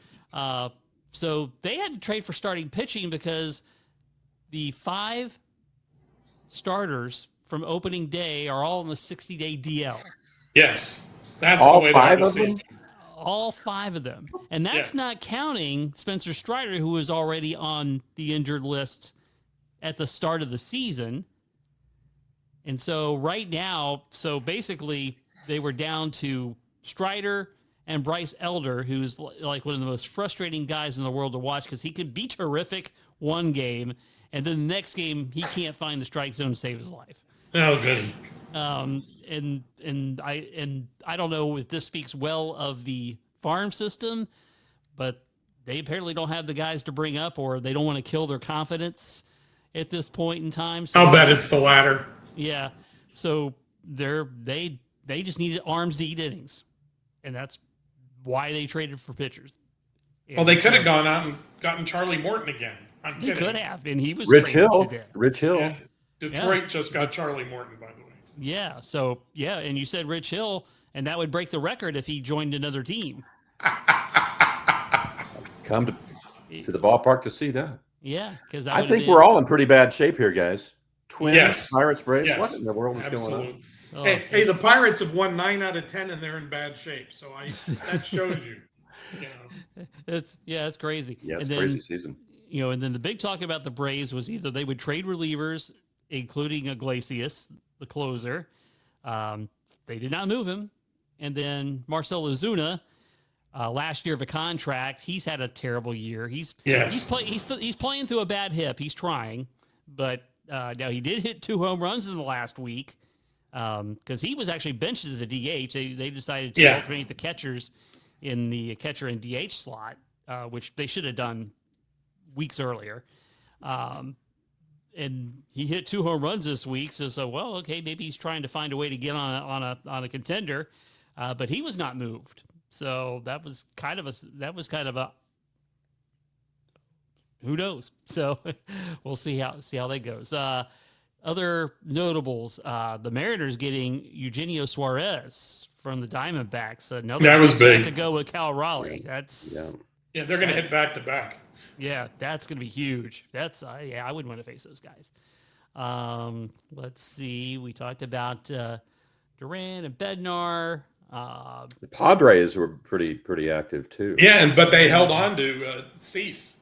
So they had to trade for starting pitching because the 5 starters from opening day are all in the 60-day DL. yes, that's All the way 5 to of them. All 5 of them, and that's Yes. not counting Spencer Strider, who was already on the injured list at the start of the season. And so right now, basically they were down to Strider and Bryce Elder, who's like one of the most frustrating guys in the world to watch because he can be terrific one game, and then the next game he can't find the strike zone to save his life. Oh, goody. And I don't know if this speaks well of the farm system, but they apparently don't have the guys to bring up, or they don't want to kill their confidence at this point in time. So I'll bet it's the latter. yeah, so they just needed arms to eat innings, and that's why they traded for pitchers. Well, they could have gone out and gotten Charlie Morton again. I'm He kidding. could have, and he was Rich traded Hill. to death. Rich Hill. Yeah. Detroit just got Charlie Morton, by the way. Yeah, so yeah, and you said Rich Hill, and that would break the record if he joined another team. Come to the ballpark to see that. Yeah, because I think we're all in pretty bad shape here, guys. Twins, Yes. Pirates, Braves. Yes. What in the world is going on? Absolutely. Oh, Hey, the Pirates have won 9 out of 10, and they're in bad shape. So that shows you. it's crazy. Yeah, it's and a then, crazy season. And then the big talk about the Braves was either they would trade relievers, including Iglesias, the closer. They did not move him, and then Marcell Ozuna. Last year of a contract, he's had a terrible year. He's playing through a bad hip. He's trying, but now he did hit 2 home runs in the last week because he was actually benched as a DH. They decided to alternate the catchers in the catcher and DH slot, which they should have done weeks earlier. And he hit 2 home runs this week. So okay, maybe he's trying to find a way to get on a contender, but he was not moved. So that was kind of a who knows. So we'll see how that goes. Other notables, the Mariners getting Eugenio Suarez from the Diamondbacks. That was big to go with Cal Raleigh. Yeah. They're going to hit back to back. Yeah, that's going to be huge. That's I wouldn't want to face those guys. Let's see. We talked about Duran and Bednar. The Padres were pretty active too. Yeah, but they held on to Cease.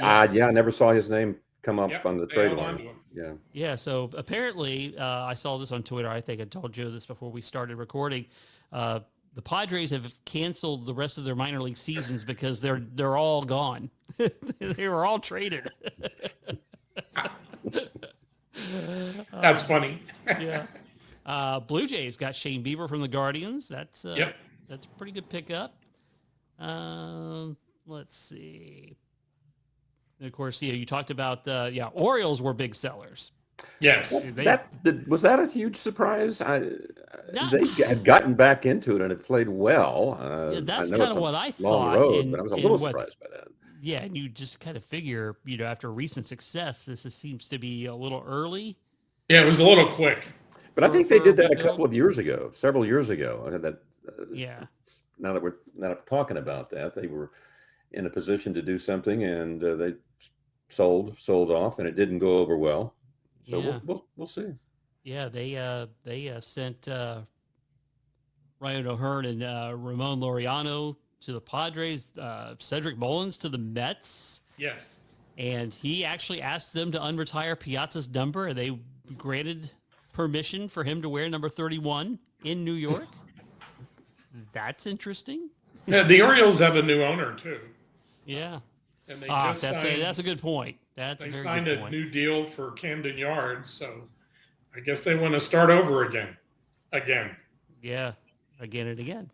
I never saw his name come up on the they trade held on line. to him. Yeah. Yeah, so apparently, I saw this on Twitter. I think I told you this before we started recording. the Padres have canceled the rest of their minor league seasons because they're all gone. They were all traded. That's funny. Yeah. Blue Jays got Shane Bieber from the Guardians. That's Yep. that's a pretty good pickup. Let's see. And of course, you talked about Orioles were big sellers. Yes. Was that a huge surprise? Not- They had gotten back into it and had played well. Yeah, that's I know kind it's of a what I long thought. road, and- but I was a and little what- surprised by that. Yeah, and you just kind of figure, after recent success, this seems to be a little early. Yeah, it was a little quick. But I think they for did that a rebuild. couple of years ago, several years ago. And that Yeah. now that we're talking about that, they were in a position to do something, and they sold off, and it didn't go over well. So Yeah. we'll see. Yeah, they sent Ryan O'Hearn and Ramon Laureano to the Padres, Cedric Mullins to the Mets, Yes. and he actually asked them to unretire Piazza's number, and they granted permission for him to wear number 31 in New York. That's interesting. Yeah, the Orioles have a new owner too, Yeah. and they That's just signed. that's a good point. That's They a very signed good a point. new deal for Camden Yards, so I guess they want to start over again. Yeah, again and again.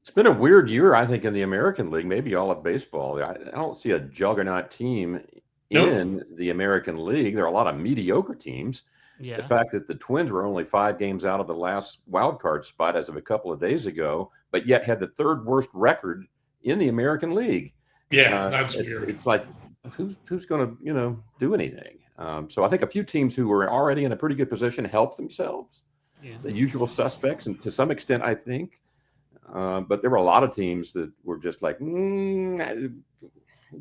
It's been a weird year, I think, in the American League, maybe all of baseball. I don't see a juggernaut team Nope. in the American League. There are a lot of mediocre teams. Yeah. The fact that the Twins were only 5 games out of the last wild card spot as of a couple of days ago, but yet had the 3rd worst record in the American League. Yeah, that's weird. It's like, who's going to do anything? So I think a few teams who were already in a pretty good position helped themselves. Yeah. The usual suspects, and to some extent, I think. But there were a lot of teams that were just like, do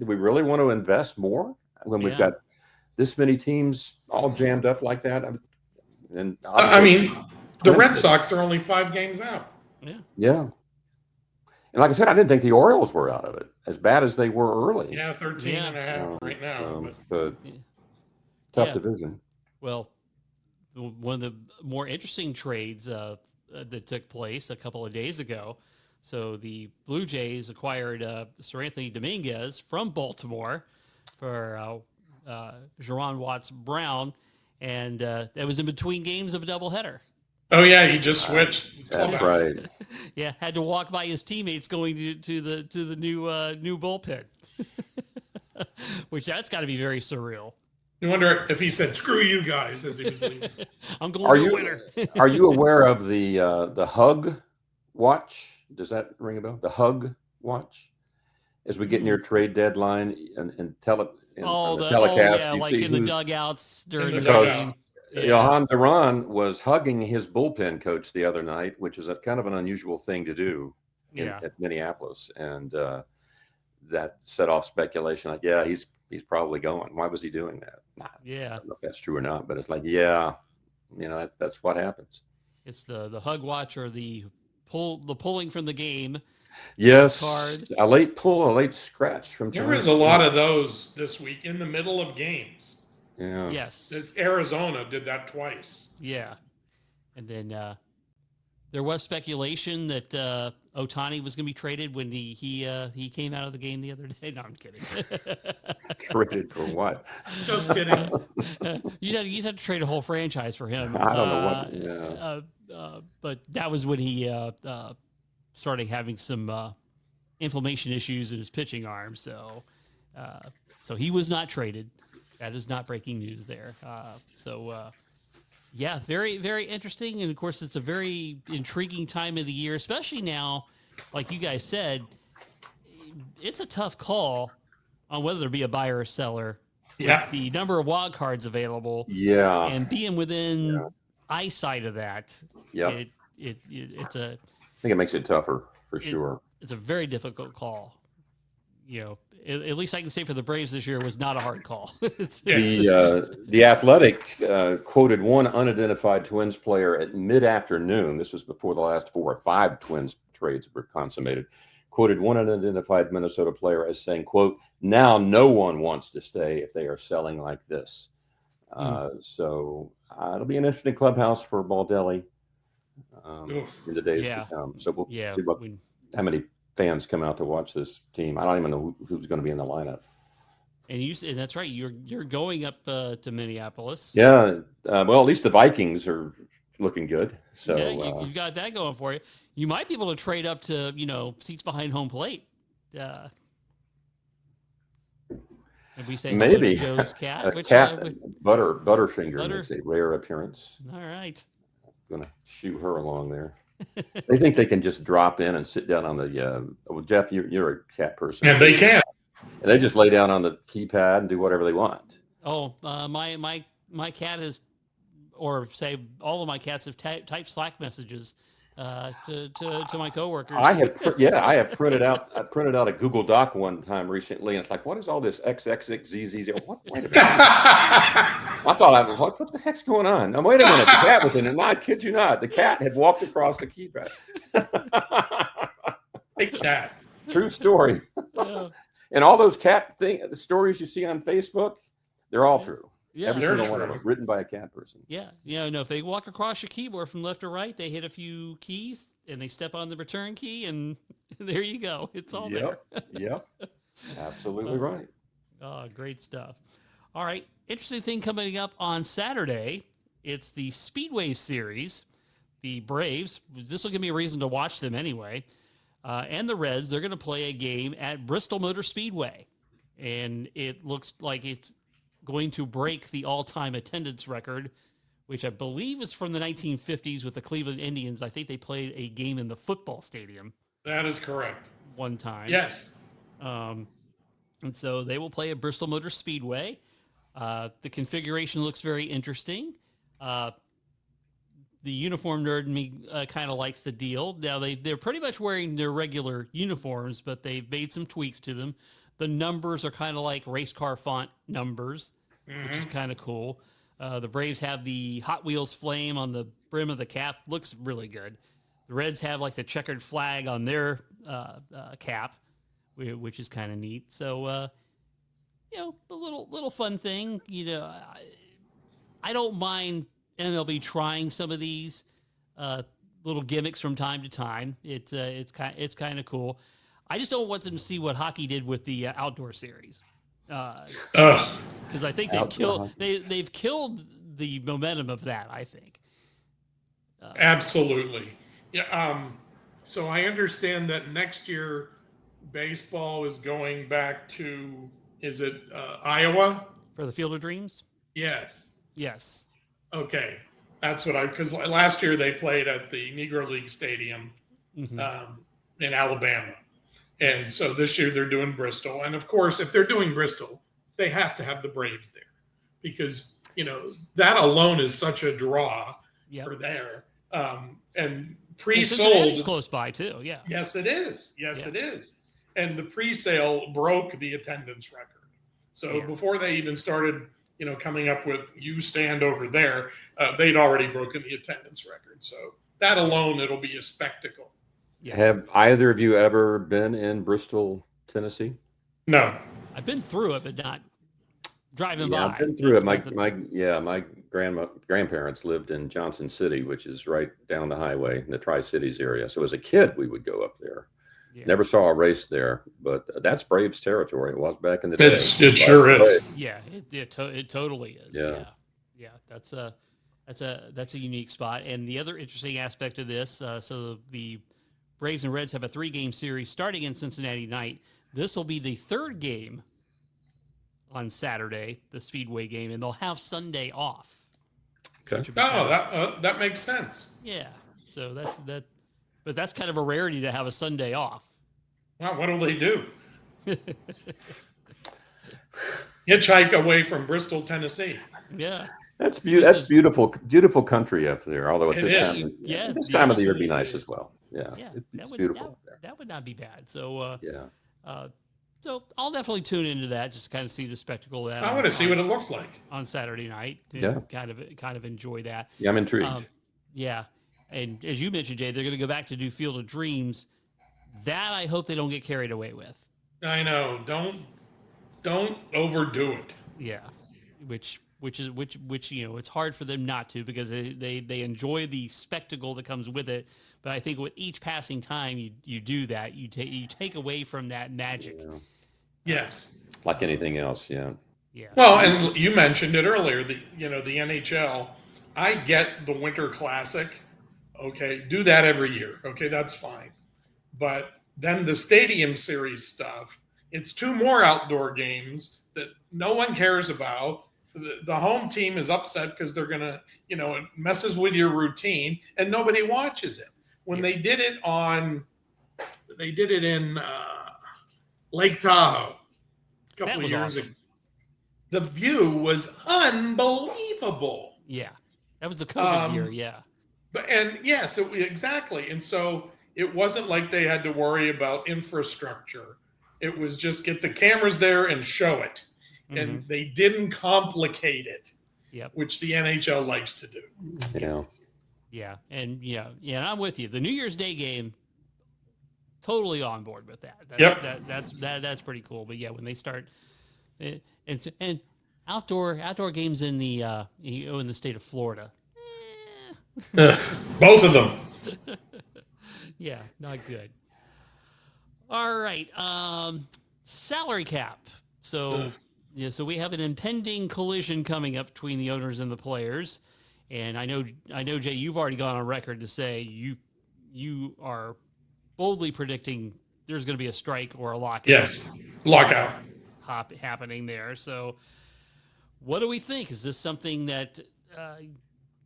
we really want to invest more when we've got this many teams all jammed up like that? And I mean, the Twins Red did. Sox are only 5 games out. Yeah. And like I said, I didn't think the Orioles were out of it as bad as they were early. Yeah, 13 and a half right now. But tough Yeah. division. Well, one of the more interesting trades that took place a couple of days ago. So the Blue Jays acquired Sir Anthony Dominguez from Baltimore for Jerron Watts Brown, and that was in between games of a doubleheader. Oh yeah, he just switched. That's clubhouse. right. Yeah, had to walk by his teammates going to the new bullpen, which that's got to be very surreal. You wonder if he said "screw you guys" as he was leaving. I'm going Are to you- the winner. Are you aware of the hug watch? Does that ring a bell? The hug watch? As we get near trade deadline and on the telecast, you like see in the who's- dugouts during the the dugout. game. Johan Duran was hugging his bullpen coach the other night, which is a kind of an unusual thing to do at Minneapolis, and that set off speculation. Like, yeah, he's probably going. Why was he doing that? I don't know if that's true or not, but it's like, that's what happens. It's the hug watch or the pulling from the game. Yes, Card. a late pull, a late scratch from. There was a lot of those this week in the middle of games. Yeah. Yes. Arizona did that twice. Yeah. And then there was speculation that Ohtani was going to be traded when he came out of the game the other day. No, I'm kidding. Traded for what? Just kidding. You'd have to trade a whole franchise for him. I don't know what. But that was when he started having some inflammation issues in his pitching arm. So he was not traded. That is not breaking news there. Very, very interesting. And of course, it's a very intriguing time of the year, especially now, like you guys said, it's a tough call on whether to be a buyer or seller. Yeah. The number of wild cards available. Yeah. And being within eyesight of that. Yeah. It's a. I think it makes it tougher for sure. It's a very difficult call. At least I can say for the Braves this year, it was not a hard call. The Athletic quoted one unidentified Twins player at mid-afternoon. This was before the last 4 or 5 Twins trades were consummated. Quoted one unidentified Minnesota player as saying, quote, "Now no one wants to stay if they are selling like this." So it'll be an interesting clubhouse for Baldelli. Oof. in the days Yeah. to come. So we'll Yeah. see how many fans come out to watch this team. I don't even know who's going to be in the lineup. And that's right. You're going up to Minneapolis. Yeah. Well, at least the Vikings are looking good. So yeah, you've got that going for you. You might be able to trade up to seats behind home plate. And we say maybe hello to Joe's cat. a cat Butterfinger Butter. makes a rare appearance. All right. Going to shoo her along there. They think they can just drop in and sit down on the. Well, Jeff, you're a cat person. And they can. And they just lay down on the keypad and do whatever they want. Oh, my cat has, or say all of my cats have typed Slack messages to my coworkers. I have printed out. I printed out a Google Doc one time recently, and it's like, what is all this XXXZZ? What? Wait a minute. I thought what the heck's going on? Now, wait a minute. The cat was in it. No, I kid you not. The cat had walked across the keypad. Take that. True story. Yeah. And all those the stories you see on Facebook, they're all true. Yeah, Every single one of them written by a cat person. Yeah, no, if they walk across your keyboard from left to right, they hit a few keys and they step on the return key, and there you go. It's all there. Yep. Absolutely right. Oh, great stuff. All right, interesting thing coming up on Saturday. It's the Speedway Series. The Braves, this will give me a reason to watch them anyway, and the Reds, they're going to play a game at Bristol Motor Speedway. And it looks like it's going to break the all-time attendance record, which I believe is from the 1950s with the Cleveland Indians. I think they played a game in the football stadium. That is correct. One time. Yes. And so they will play at Bristol Motor Speedway. The configuration looks very interesting. The uniform nerd in me kind of likes the deal. Now, they're pretty much wearing their regular uniforms, but they've made some tweaks to them. The numbers are kind of like race car font numbers, which is kind of cool. The Braves have the Hot Wheels flame on the brim of the cap. Looks really good. The Reds have like the checkered flag on their cap, which is kind of neat. So, a little fun thing. I don't mind MLB trying some of these little gimmicks from time to time. It's kind of cool. I just don't want them to see what hockey did with the outdoor series, because I think they've killed the momentum of that. I think absolutely. Yeah. So I understand that next year baseball is going back to, is it Iowa? For the Field of Dreams? Yes. Yes. Okay. That's because last year they played at the Negro League Stadium in Alabama. And so this year they're doing Bristol. And of course, if they're doing Bristol, they have to have the Braves there because, that alone is such a draw for there. And pre-sold. It's close by too. Yeah. Yes, it is. Yes, it is. And the pre-sale broke the attendance record. So before they even started, coming up with you stand over there, they'd already broken the attendance record. So that alone, it'll be a spectacle. Yeah. Have either of you ever been in Bristol, Tennessee? No. I've been through it, but not driving by. I've been through it. My grandparents lived in Johnson City, which is right down the highway in the Tri-Cities area. So as a kid, we would go up there. Yeah. Never saw a race there, but that's Braves territory. It was back in the day. It sure is. Yeah, it totally is. Yeah. That's a unique spot. And the other interesting aspect of this, so the Braves and Reds have a 3-game series starting in Cincinnati night. This will be the 3rd game on Saturday, the Speedway game, and they'll have Sunday off. Okay. That makes sense. Yeah. So but that's kind of a rarity to have a Sunday off. Well, what do they do? Hitchhike away from Bristol, Tennessee. Yeah. That's beautiful, beautiful country up there. Although at this time of the year, it'd be nice as well. Yeah, it's beautiful up there. That would not be bad. So so I'll definitely tune into that just to kind of see the spectacle of that. I want to see what it looks like on Saturday night. Kind of enjoy that. Yeah, I'm intrigued. And as you mentioned, Jay, they're going to go back to do Field of Dreams. That I hope they don't get carried away with. I know. Don't overdo it. Yeah, which which it's hard for them not to, because they enjoy the spectacle that comes with it. But I think with each passing time you do that, you take away from that magic. Yeah. Yes. Like anything else, yeah. Yeah. Well, and you mentioned it earlier, the NHL. I get the Winter Classic. Okay, do that every year. Okay, that's fine. But then the Stadium Series stuff, it's 2 more outdoor games that no one cares about. The home team is upset because they're going to, it messes with your routine and nobody watches it. When they did it in Lake Tahoe a couple of years ago. The view was unbelievable. Yeah. That was the COVID year, yeah. Yes, exactly. And so it wasn't like they had to worry about infrastructure. It was just get the cameras there and show it. Mm-hmm. And they didn't complicate it, which the NHL likes to do. Yeah. Yeah. And I'm with you. The New Year's Day game, totally on board with that. That's pretty cool. But yeah, when they start and outdoor games in the in the state of Florida. Both of them. Yeah, not good. All right. Salary cap. So so we have an impending collision coming up between the owners and the players. And I know, Jay, you've already gone on record to say you are boldly predicting there's going to be a strike or a lockout. Yes, lockout happening there. So what do we think? Is this something that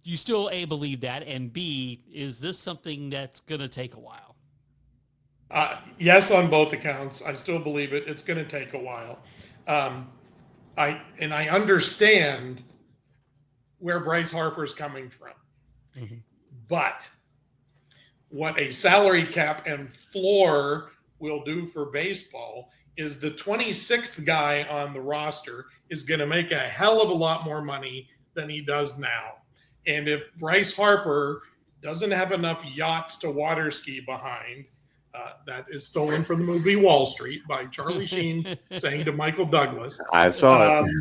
you still A, believe that, and B, is this something that's going to take a while? Yes, on both accounts. I still believe it. It's going to take a while. I understand where Bryce Harper's coming from. Mm-hmm. But what a salary cap and floor will do for baseball is the 26th guy on the roster is going to make a hell of a lot more money than he does now. And if Bryce Harper doesn't have enough yachts to water ski behind, that is stolen from the movie Wall Street by Charlie Sheen saying to Michael Douglas. I saw it.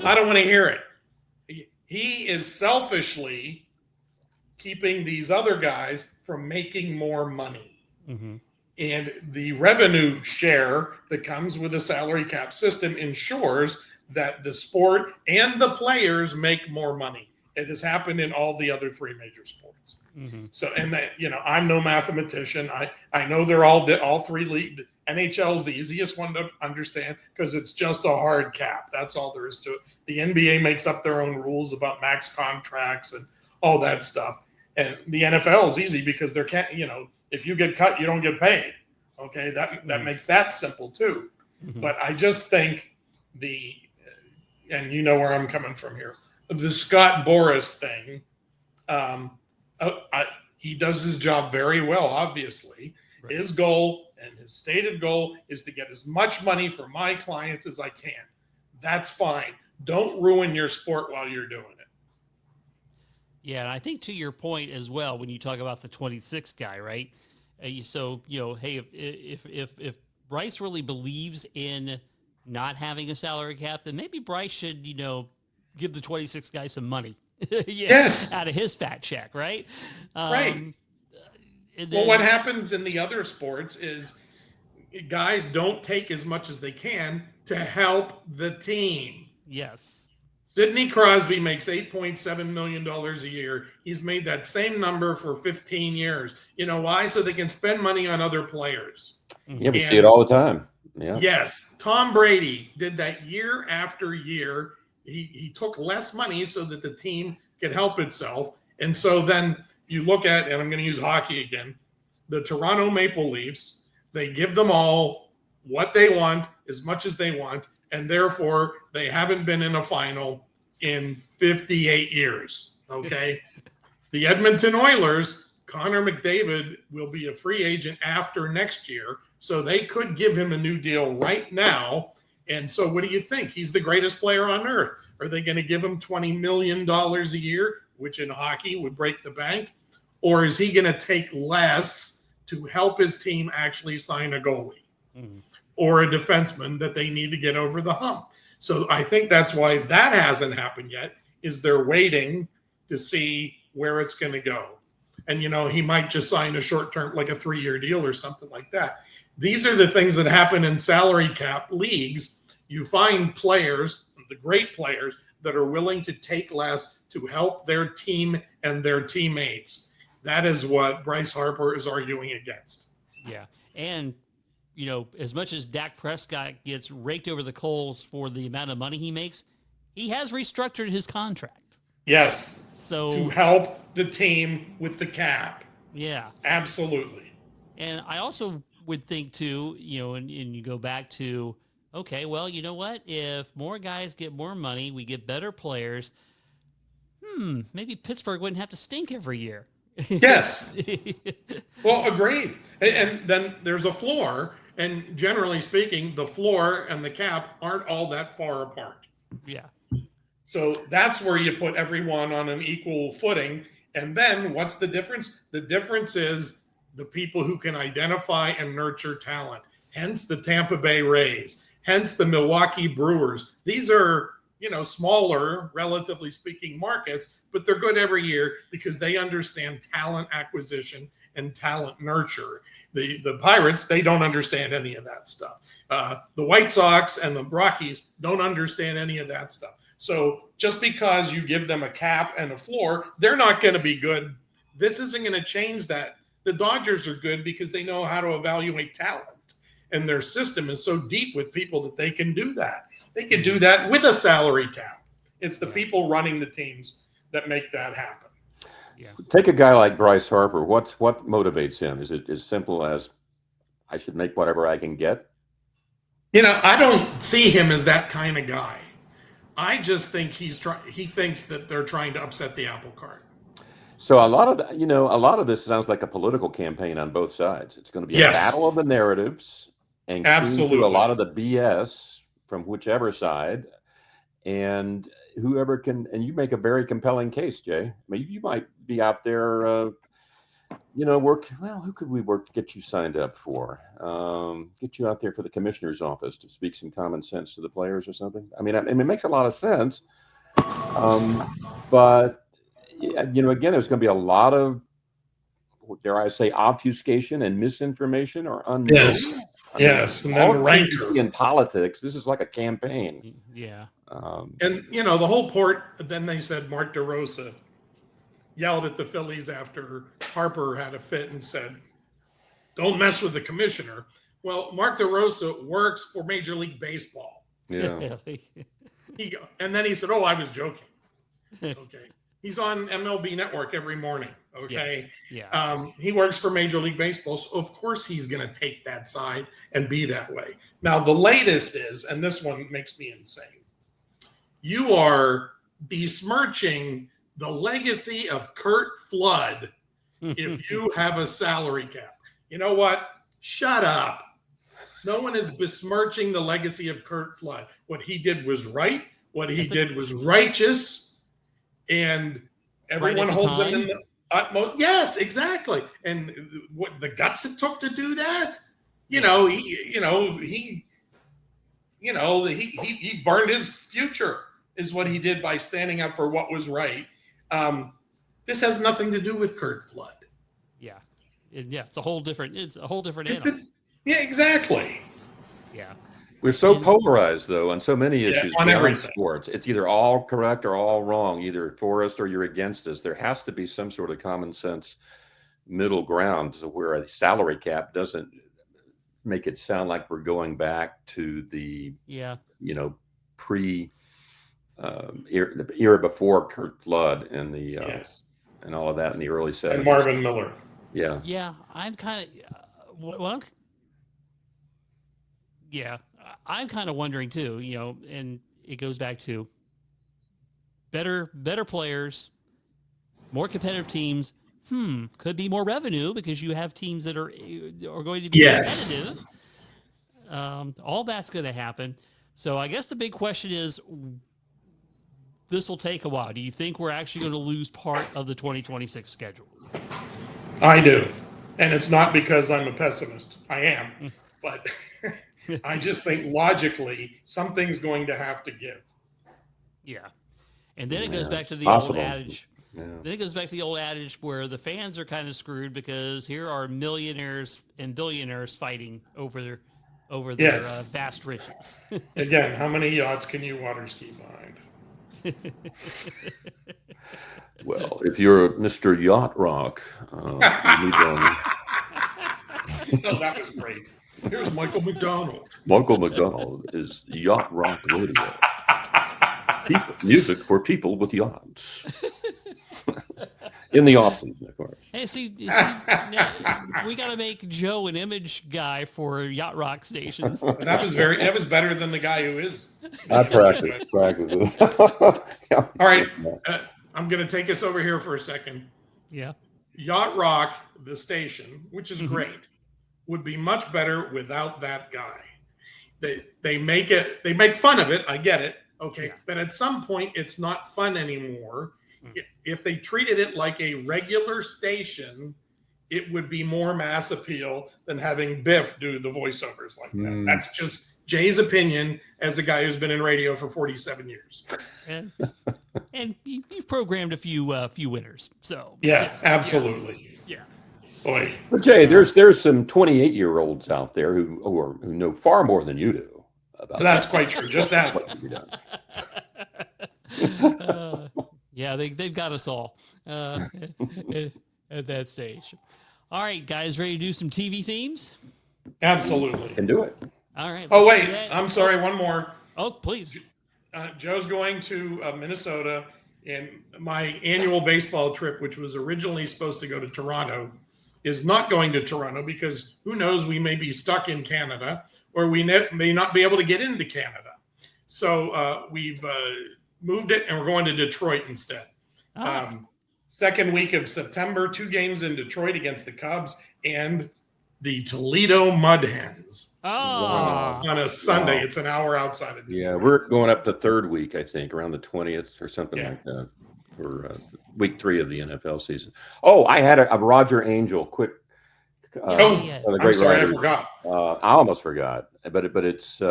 I don't want to hear it. He is selfishly keeping these other guys from making more money. Mm-hmm. And the revenue share that comes with a salary cap system ensures that the sport and the players make more money. It has happened in all the other 3 major sports. Mm-hmm. So, and that, I'm no mathematician. I know they're all 3 league. NHL is the easiest one to understand because it's just a hard cap. That's all there is to it. The NBA makes up their own rules about max contracts and all that stuff. And the NFL is easy because there can't, if you get cut, you don't get paid. Okay, that makes that simple too. Mm-hmm. But I just think and you know where I'm coming from here, the Scott Boras thing, he does his job very well, obviously. Right. His goal and his stated goal is to get as much money for my clients as I can. That's fine. Don't ruin your sport while you're doing it. Yeah, and I think to your point as well, when you talk about the 26th guy, right? So, hey, if Bryce really believes in not having a salary cap, then maybe Bryce should, give the 26th guy some money. Yes. Out of his fat check, right? Right. Well, what happens in the other sports is guys don't take as much as they can to help the team. Yes. Sidney Crosby makes $8.7 million a year. He's made that same number for 15 years. You know why? So they can spend money on other players. Yeah, we see it all the time. Yeah. Yes. Tom Brady did that year after year. He took less money so that the team could help itself. And so then you look at, and I'm going to use hockey again, the Toronto Maple Leafs, they give them all what they want, as much as they want, and therefore they haven't been in a final in 58 years, okay? The Edmonton Oilers, Connor McDavid will be a free agent after next year, so they could give him a new deal right now. And so what do you think? He's the greatest player on earth. Are they going to give him $20 million a year, which in hockey would break the bank? Or is he going to take less to help his team actually sign a goalie or a defenseman that they need to get over the hump? So I think that's why that hasn't happened yet, is they're waiting to see where it's going to go. And, he might just sign a short term, like a 3-year deal or something like that. These are the things that happen in salary cap leagues. You find players, the great players, that are willing to take less to help their team and their teammates. That is what Bryce Harper is arguing against. Yeah. And, as much as Dak Prescott gets raked over the coals for the amount of money he makes, he has restructured his contract. Yes. So to help the team with the cap. Yeah. Absolutely. And I also would think too, and you go back to, okay, well, you know what? If more guys get more money, we get better players. Maybe Pittsburgh wouldn't have to stink every year. Yes. Well, agreed. And then there's a floor. And generally speaking, the floor and the cap aren't all that far apart. Yeah. So that's where you put everyone on an equal footing. And then what's the difference? The difference is the people who can identify and nurture talent. Hence the Tampa Bay Rays. Hence the Milwaukee Brewers. These are, smaller, relatively speaking, markets, but they're good every year because they understand talent acquisition and talent nurture. The Pirates, they don't understand any of that stuff. The White Sox and the Rockies don't understand any of that stuff. So just because you give them a cap and a floor, they're not going to be good. This isn't going to change that. The Dodgers are good because they know how to evaluate talent. And their system is so deep with people that they can do that. They can do that with a salary cap. It's the people running the teams that make that happen. Yeah. Take a guy like Bryce Harper. What motivates him? Is it as simple as I should make whatever I can get? I don't see him as that kind of guy. I just think he thinks that they're trying to upset the apple cart. So a lot of this sounds like a political campaign on both sides. It's going to be a battle of the narratives and absolutely a lot of the BS from whichever side, and whoever can. And you make a very compelling case, Jay. I mean, you might be out there, work. Well, who could we work to get you signed up for? Get you out there for the commissioner's office to speak some common sense to the players or something. I mean, it makes a lot of sense. But again, there's going to be a lot of, dare I say, obfuscation and misinformation or unknown. Yes. Yes. And then rancor in politics. This is like a campaign. Yeah. And the whole port. Then they said Mark DeRosa yelled at the Phillies after Harper had a fit and said, "Don't mess with the commissioner." Well, Mark DeRosa works for Major League Baseball. Yeah. And then he said, "Oh, I was joking." Okay. He's on MLB Network every morning. Okay. Yes. Yeah. He works for Major League Baseball. So of course he's going to take that side and be that way. Now, the latest is, and this one makes me insane. You are besmirching the legacy of Curt Flood if you have a salary cap. You know what? Shut up. No one is besmirching the legacy of Curt Flood. What he did was right. What he did was righteous. And everyone holds him in the utmost. Yes, exactly. And what the guts it took to do that, he burned his future is what he did by standing up for what was right. This has nothing to do with Curt Flood. Yeah. It's a whole different animal. Yeah, exactly. Yeah. We're so polarized, though, on so many issues on everything. Sports. It's either all correct or all wrong, either for us or you're against us. There has to be some sort of common sense middle ground to where a salary cap doesn't make it sound like we're going back to the the era before Curt Flood and the and all of that in the early 70s. And Marvin Miller. Yeah. Yeah, I'm kind of I'm kind of wondering too, and it goes back to better players, more competitive teams. Could be more revenue because you have teams that are going to be competitive. All that's going to happen. So I guess the big question is, this will take a while. Do you think we're actually going to lose part of the 2026 schedule? I do. And it's not because I'm a pessimist. I am. But I just think logically something's going to have to give. Yeah. And then it goes back to the possible. old adage. Yeah. Then it goes back to the old adage where the fans are kind of screwed because here are millionaires and billionaires fighting over their Yes. vast riches. Again, how many yachts can you water ski behind? Well, if you're Mr. Yacht Rock, you need one. Oh, that was great. Here's Michael McDonald. Michael McDonald is Yacht Rock Radio. Music for people with yachts. In the off season, of course. Hey, see now, we got to make Joe an image guy for Yacht Rock stations. That was better than the guy who is. I practice. All right, I'm going to take us over here for a second. Yeah. Yacht Rock, the station, which is great, would be much better without that guy. They make fun of it. I get it. Okay. Yeah. But at some point, it's not fun anymore. If they treated it like a regular station, it would be more mass appeal than having Biff do the voiceovers like that. That's just Jay's opinion as a guy who's been in radio for 47 years. And you've programmed a few winners. So yeah, absolutely. Yeah. Boy. But Jay, there's some 28-year-olds out there who know far more than you do about That's quite true. Just ask them. Yeah, they've got us all at that stage. All right, guys, ready to do some TV themes? Absolutely. Can do it. All right. Oh, wait. I'm sorry. One more. Oh, please. Joe's going to Minnesota, and my annual baseball trip, which was originally supposed to go to Toronto, is not going to Toronto because who knows, we may be stuck in Canada or we may not be able to get into Canada. So we've moved it, and we're going to Detroit instead. Second week of September, 2 games in Detroit against the Cubs and the Toledo Mud Hens. On a Sunday. Wow. It's an hour outside of Detroit. Yeah, we're going up the third week, I think, around the 20th or something like that for week 3 of the NFL season. Oh, I had a Roger Angel quick. I'm sorry, I forgot. I almost forgot, but it's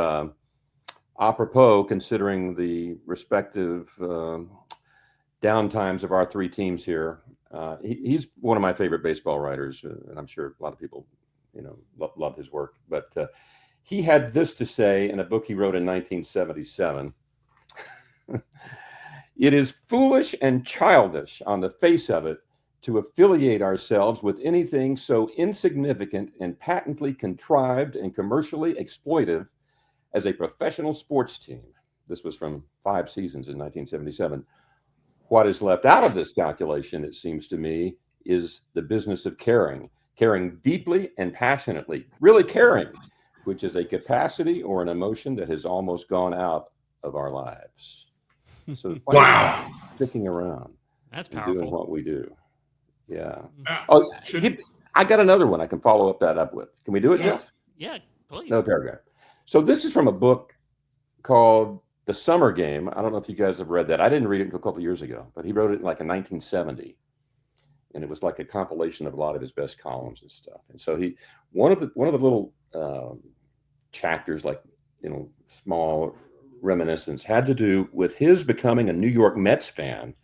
apropos considering the respective downtimes of our 3 teams here. He's one of my favorite baseball writers, and I'm sure a lot of people, love his work. But he had this to say in a book he wrote in 1977. It is foolish and childish on the face of it to affiliate ourselves with anything so insignificant and patently contrived and commercially exploitive as a professional sports team. This was from 5 seasons in 1977. What is left out of this calculation, it seems to me, is the business of caring deeply and passionately, really caring, which is a capacity or an emotion that has almost gone out of our lives. So wow, sticking around. That's powerful. Doing what we do. Yeah. Should... I got another one I can follow that up with. Can we do it, Jeff? Yeah, please. No paragraph. So this is from a book called The Summer Game. I don't know if you guys have read that. I didn't read it until a couple of years ago, but he wrote it in 1970. And it was like a compilation of a lot of his best columns and stuff. And so one of the little chapters, small reminiscence, had to do with his becoming a New York Mets fan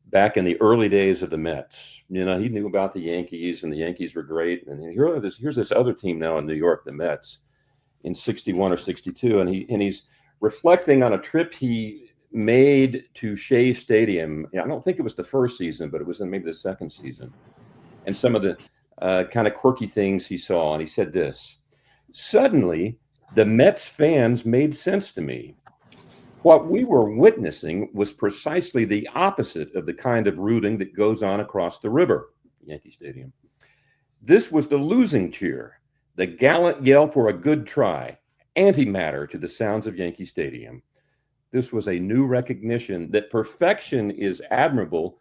back in the early days of the Mets. He knew about the Yankees, and the Yankees were great. And here's this other team now in New York, the Mets, in 61 or 62. And he's reflecting on a trip he made to Shea Stadium. I don't think it was the first season, but it was in maybe the second season. And some of the kind of quirky things he saw. And he said this: suddenly, the Mets fans made sense to me. What we were witnessing was precisely the opposite of the kind of rooting that goes on across the river, Yankee Stadium. This was the losing cheer, the gallant yell for a good try, antimatter to the sounds of Yankee Stadium. This was a new recognition that perfection is admirable,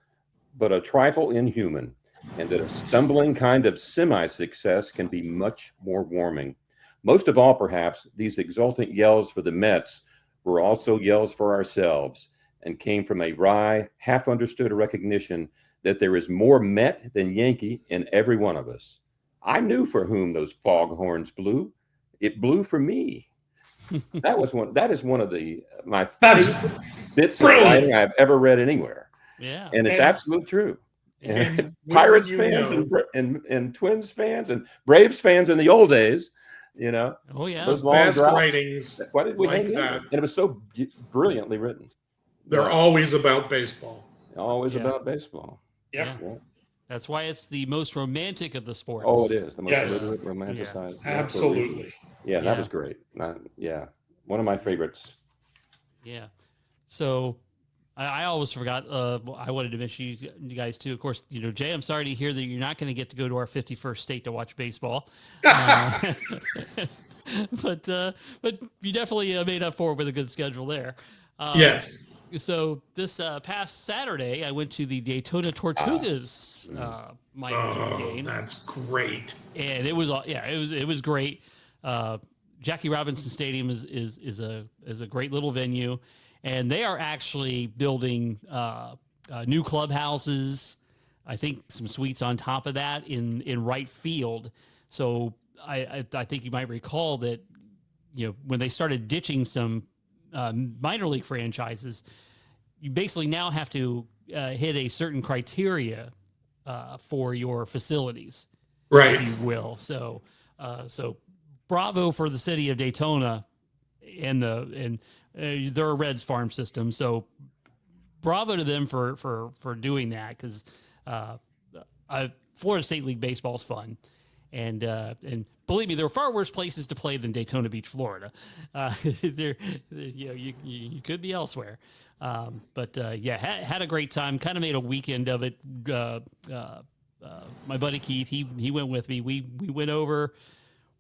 but a trifle inhuman, and that a stumbling kind of semi-success can be much more warming. Most of all, perhaps, these exultant yells for the Mets were also yells for ourselves, and came from a wry, half-understood recognition that there is more Met than Yankee in every one of us. I knew for whom those foghorns blew. it blew for me. That is one of my That's favorite bits of brilliant. writing I've ever read anywhere. Yeah. And it's And- absolutely true. And and Pirates wouldn't you fans know- and Twins fans and Braves fans in the old days, Oh yeah. those long best droughts. writings Why did we like hang in there? that. And it was so brilliantly written. They're Yeah, always about baseball. always Yeah. about baseball. Yep. Yeah. That's why it's the most romantic of the sports. Oh, it is the most Yes. literate, romanticized. Absolutely. Yeah, that Yeah. was great. Yeah, one of my favorites. Yeah. So I always forgot. I wanted to mention you guys too. Of course, Jay, I'm sorry to hear that you're not going to get to go to our 51st state to watch baseball. But you definitely made up for it with a good schedule there. Yes. So this past Saturday, I went to the Daytona Tortugas minor league game, That's great. and it was it was great. Jackie Robinson Stadium is a great little venue, and they are actually building new clubhouses. I think some suites on top of that in right field. So I think you might recall that when they started ditching some minor league franchises, you basically now have to hit a certain criteria for your facilities, Right. if you will. So bravo for the city of Daytona and they're a Reds farm system. So bravo to them for doing that, because Florida State League baseball is fun. And believe me, there are far worse places to play than Daytona Beach, Florida. You could be elsewhere. But had a great time. Kind of made a weekend of it. My buddy Keith, he went with me. We went over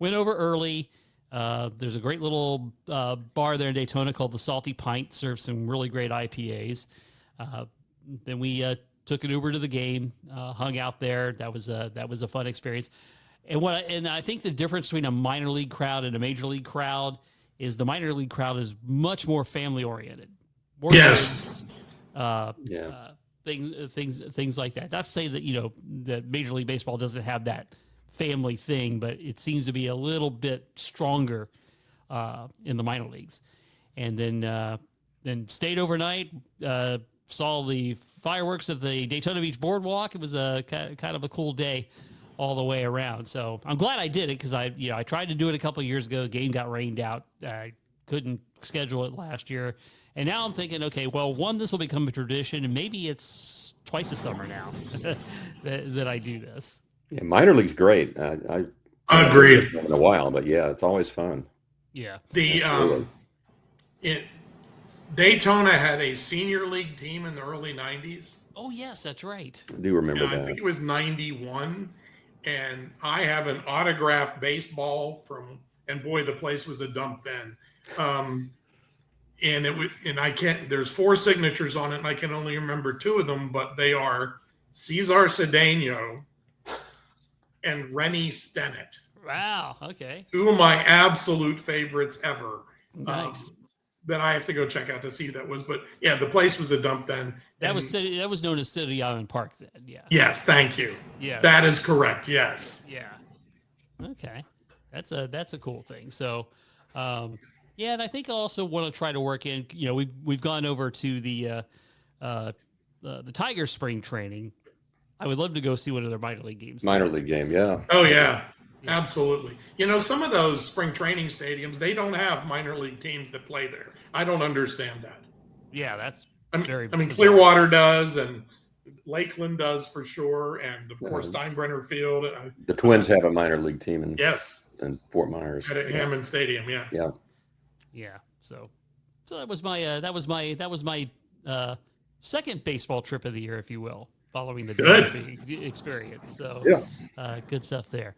early. There's a great little bar there in Daytona called the Salty Pint. Serves some really great IPAs. Then we took an Uber to the game, hung out there. That was a fun experience. And I think the difference between a minor league crowd and a major league crowd is the minor league crowd is much more family oriented. Yes. Things like that. Not to say that that Major League Baseball doesn't have that family thing, but it seems to be a little bit stronger in the minor leagues. And then stayed overnight. Saw the fireworks at the Daytona Beach Boardwalk. It was a kind of a cool day all the way around. So I'm glad I did it, because I tried to do it a couple of years ago. Game got rained out. I couldn't schedule it last year. And now I'm thinking, okay, well, this will become a tradition, and maybe it's twice a summer now that I do this. Yeah, minor league's great. I Agreed. in a while, but yeah, it's always fun. Yeah. Daytona had a senior league team in the early 90s. Oh, yes, that's right. I do remember And I that. think it was 91. And I have an autographed baseball and boy, the place was a dump then. There's 4 signatures on it, and I can only remember 2 of them, but they are Cesar Cedeno and Rennie Stennett. Wow. Okay. 2 of my absolute favorites ever. Nice. That I have to go check out to see who that was. But yeah, the place was a dump then. That was known as City Island Park then. Yeah. Yes, thank you. Yeah. That is correct. Yes. Yeah. Okay. That's a cool thing. So, and I think I also want to try to work in. We've gone over to the Tiger spring training. I would love to go see one of their minor league games. Minor league game, yeah. Oh yeah. Absolutely. Some of those spring training stadiums, they don't have minor league teams that play there. I don't understand that. Yeah, that's very. bizarre. Clearwater does, and Lakeland does for sure, and of course Steinbrenner Field. The Twins have a minor league team in Fort Myers at Hammond Stadium. Yeah. Yeah. Yeah. So that was my second baseball trip of the year, if you will, following the WB experience. So good stuff there.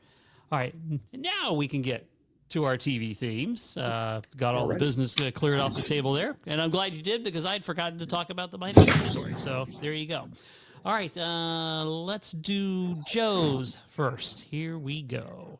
All right, now we can get to our TV themes. Got all the business cleared off the table there, and I'm glad you did, because I'd forgotten to talk about the minor league story. So there you go. All right, let's do Joe's first. Here we go.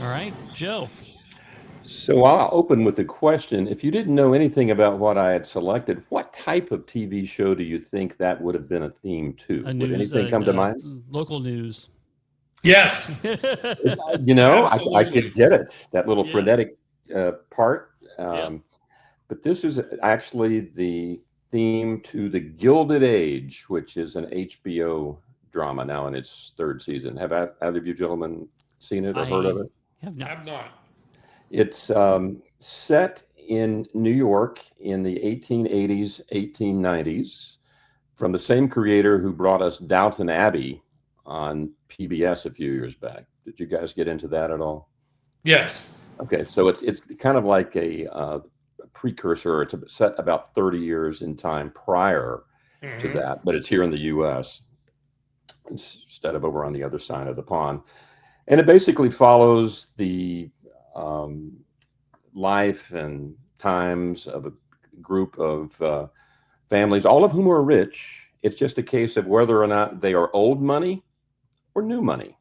All right, Joe. So I'll open with a question. If you didn't know anything about what I had selected, what type of TV show do you think that would have been a theme to? Would anything come to mind? Local news. Yes, I absolutely. could get it. That little Yeah. frenetic part. Yeah. But this is actually the theme to The Gilded Age, which is an HBO drama now in its third season. Have either of you gentlemen seen it or heard of it? Have not. I'm not. It's set in New York in the 1880s, 1890s, from the same creator who brought us Downton Abbey on PBS a few years back. Did you guys get into that at all? Yes. Okay, so it's kind of like a precursor. It's set about 30 years in time prior to that, but it's here in the U.S. instead of over on the other side of the pond. And it basically follows the life and times of a group of families, all of whom are rich. It's just a case of whether or not they are old money or new money.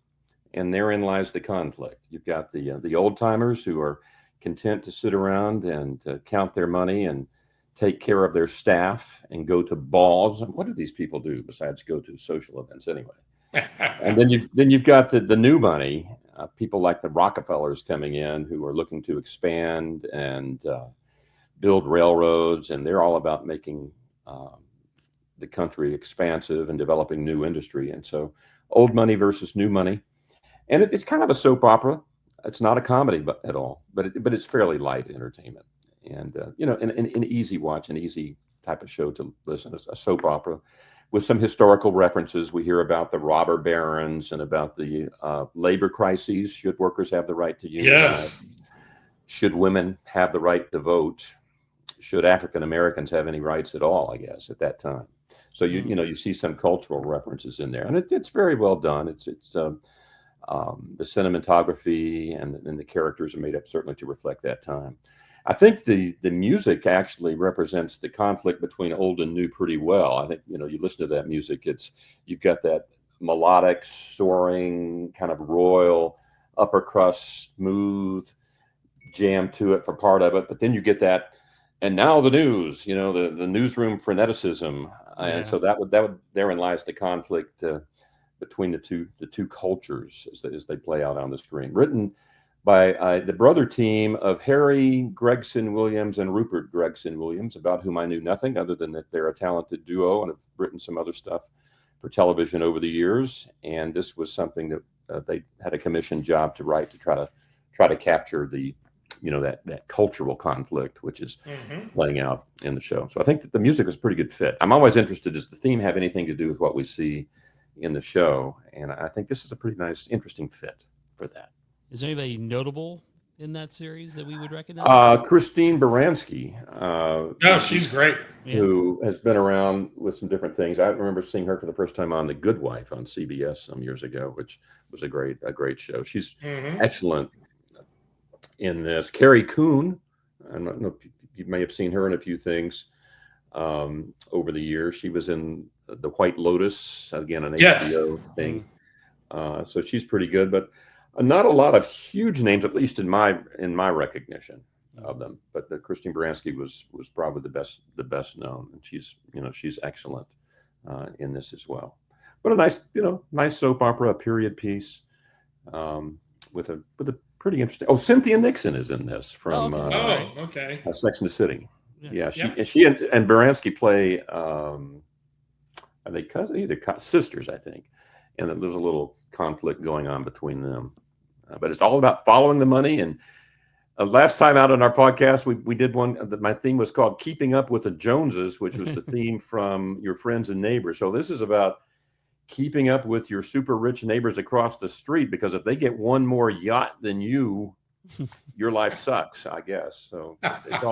And therein lies the conflict. You've got the old timers who are content to sit around and count their money and take care of their staff and go to balls. And what do these people do besides go to social events anyway? And then you've got the new money, people like the Rockefellers coming in who are looking to expand and build railroads, and they're all about making the country expansive and developing new industry. And so old money versus new money. And it's kind of a soap opera. It's not a comedy at all, but it's fairly light entertainment. And, an easy watch, an easy type of show to listen to, a soap opera with some historical references. We hear about the robber barons and about the labor crises. Should workers have the right to unionize? Yes. Should women have the right to vote? Should African Americans have any rights at all, I guess, at that time? So, you see some cultural references in there. And it's very well done. It's the cinematography and the characters are made up certainly to reflect that time. I think the music actually represents the conflict between old and new pretty well. I think, you listen to that music, you've got that melodic, soaring, kind of royal, upper crust, smooth jam to it for part of it. But then you get that, and now the news, the newsroom freneticism. And so that would therein lies the conflict between the two cultures as they play out on the screen. Written by the brother team of Harry Gregson Williams and Rupert Gregson Williams, about whom I knew nothing other than that they're a talented duo and have written some other stuff for television over the years. And this was something that they had a commissioned job to write to try to capture the that cultural conflict which is playing out in the show. So I think that the music is a pretty good fit. I'm always interested, does the theme have anything to do with what we see in the show? And I think this is a pretty nice, interesting fit for that. Is there anybody notable in that series that we would recognize? Christine Baranski. She's great. Who has been around with some different things. I remember seeing her for the first time on The Good Wife on CBS some years ago, which was a great show. She's excellent in this. Carrie Coon, I don't know if you may have seen her in a few things over the years. She was in The White Lotus, again, an HBO thing. So she's pretty good, but not a lot of huge names, at least in my recognition of them. But Christine Baranski was probably the best known, and she's excellent in this as well. But a nice soap opera, a period piece with a pretty interesting. Oh, Cynthia Nixon is in this from Sex and the City. Yeah, she and Baranski play. Are they either sisters, I think, and there's a little conflict going on between them. But it's all about following the money. And last time out on our podcast, we did one. My theme was called "Keeping Up with the Joneses," which was the theme from Your Friends and Neighbors. So this is about keeping up with your super rich neighbors across the street, because if they get one more yacht than you, your life sucks, I guess. So it's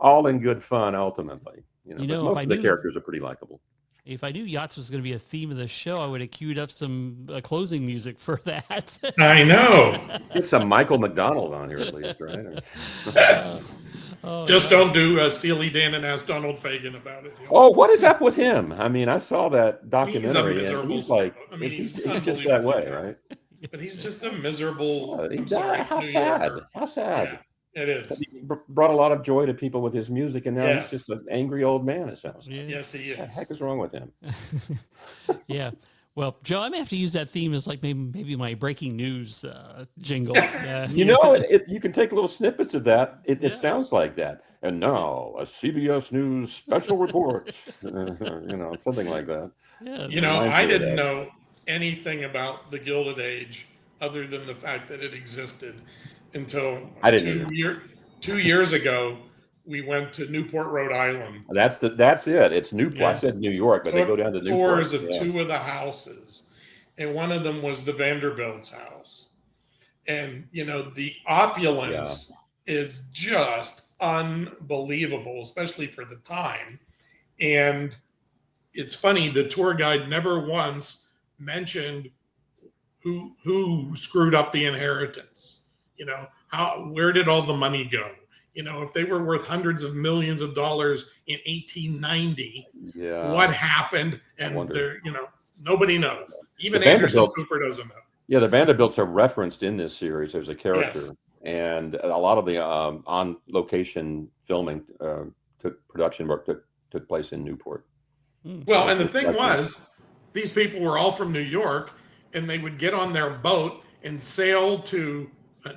all in good fun ultimately. But most of the characters are pretty likable. If I knew yachts was going to be a theme of the show, I would have queued up some closing music for that. I know. Get some Michael McDonald on here at least, right? Just don't do Steely Dan and ask Donald Fagen about it. Oh, what is up with him? I mean, I saw that documentary. He's and he's like, he's just that way, right? but he's just a miserable. He I'm died. sorry, How New sad. Yorker. How sad. Yeah, it is. He brought a lot of joy to people with his music, and now he's just an angry old man, it sounds like. Yes, he is. What the heck is wrong with him? Yeah. Well, Joe, I may have to use that theme as like maybe my breaking news jingle. You can take little snippets of that. It sounds like that. And now a CBS News special report, something like that. Yeah. I didn't know anything about the Gilded Age other than the fact that it existed until I didn't 2 years ago. We went to Newport, Rhode Island. That's it. It's Newport. I said New York, but they go down to Newport. Tours of two of the houses, and one of them was the Vanderbilt's house. And the opulence is just unbelievable, especially for the time. And it's funny, the tour guide never once mentioned who screwed up the inheritance. Where did all the money go? If they were worth hundreds of millions of dollars in 1890, what happened? And nobody knows. Even Anderson Cooper doesn't know. Yeah, the Vanderbilts are referenced in this series. There's a character, and a lot of the on-location filming production work took place in Newport. Well, and the thing was, these people were all from New York, and they would get on their boat and sail to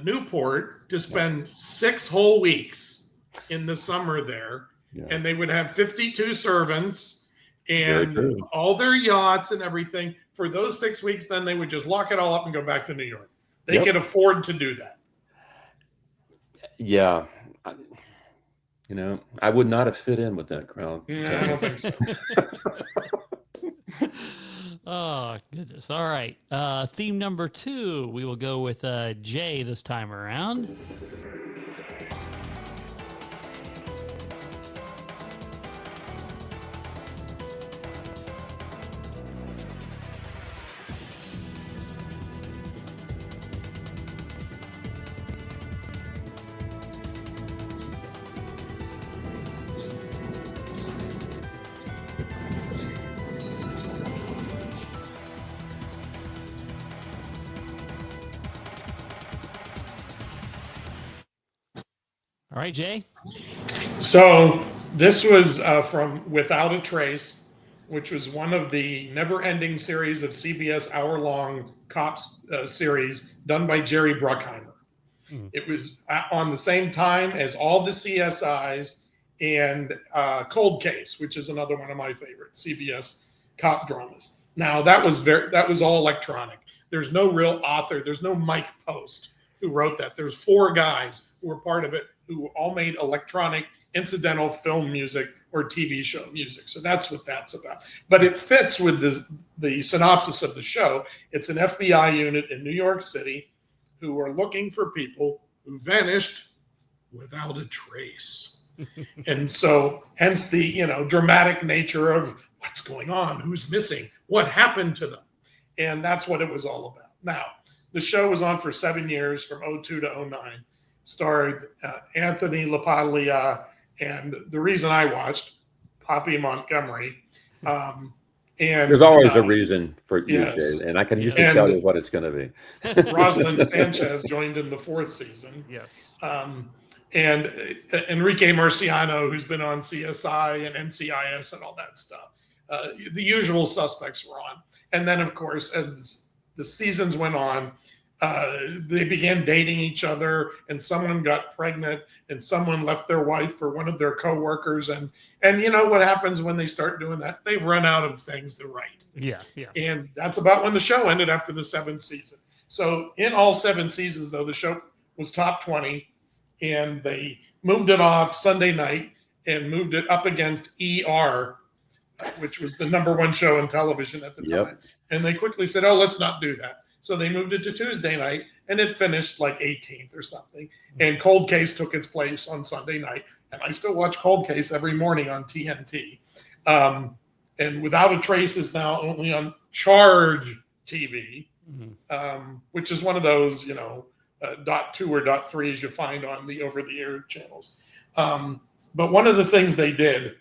Newport to spend 6 whole weeks in the summer there. And they would have 52 servants and all their yachts and everything. For those 6 weeks, then they would just lock it all up and go back to New York. They could afford to do that. Yeah. I would not have fit in with that crowd. No, I don't think so. Oh, goodness. All right. Theme number 2, we will go with Jay this time around. All right, Jay. So this was from Without a Trace, which was one of the never-ending series of CBS hour-long cops series done by Jerry Bruckheimer. It was on the same time as all the CSIs and Cold Case, which is another one of my favorite CBS cop dramas. Now that was all electronic. There's no real author. There's no Mike Post who wrote that. There's 4 guys who were part of it who all made electronic incidental film music or TV show music. So that's what that's about. But it fits with the synopsis of the show. It's an FBI unit in New York City who are looking for people who vanished without a trace. And so hence the dramatic nature of what's going on, who's missing, what happened to them. And that's what it was all about. Now, the show was on for 7 years from 2002 to 2009. Starred Anthony LaPaglia, and the reason I watched, Poppy Montgomery. And there's always a reason for you, yes. Jay, and I can usually tell you what it's going to be. Rosalind Sanchez joined in the 4th season. Yes. And Enrique Marciano, who's been on CSI and NCIS and all that stuff. The usual suspects were on. And then, of course, as the seasons went on, they began dating each other, and someone got pregnant, and someone left their wife for one of their coworkers, and you know what happens when they start doing that? They've run out of things to write. Yeah. And that's about when the show ended after the 7th season. So in all 7 seasons, though, the show was top 20, and they moved it off Sunday night and moved it up against ER, which was the #1 show on television at the time. And they quickly said, "Oh, let's not do that." So they moved it to Tuesday night, and it finished like 18th or something. And Cold Case took its place on Sunday night. And I still watch Cold Case every morning on TNT. And Without a Trace is now only on Charge TV, which is one of those, .2 or .3s you find on the over-the-air channels. But one of the things they did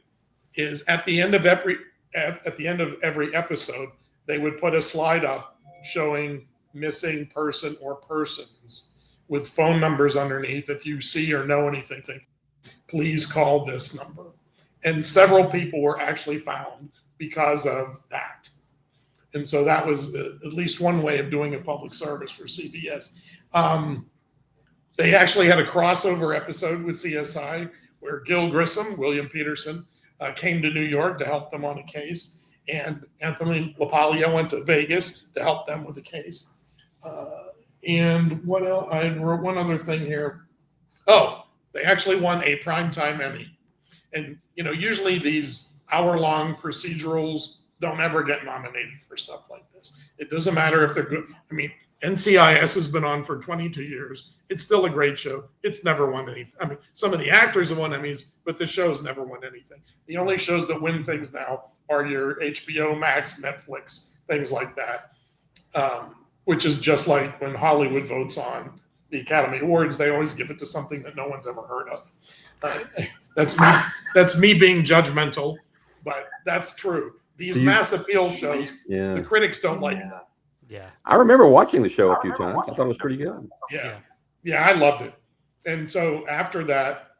is at the end of every episode, they would put a slide up showing missing person or persons with phone numbers underneath. If you see or know anything, please call this number. And several people were actually found because of that. And so that was at least one way of doing a public service for CBS. They actually had a crossover episode with CSI where Gil Grissom, William Peterson, came to New York to help them on a case. And Anthony LaPaglia went to Vegas to help them with the case. And what else? I wrote one other thing here. Oh, they actually won a primetime Emmy. And, usually these hour-long procedurals don't ever get nominated for stuff like this. It doesn't matter if they're good. I mean, NCIS has been on for 22 years. It's still a great show. It's never won anything. I mean, some of the actors have won Emmys, but the show's never won anything. The only shows that win things now are your HBO Max, Netflix, things like that, which is just like when Hollywood votes on the Academy Awards, they always give it to something that no one's ever heard of. That's me being judgmental, but that's true. These mass appeal shows, the critics don't like them. Yeah. I remember watching the show a few times. I thought it was pretty good. Yeah, I loved it. And so after that,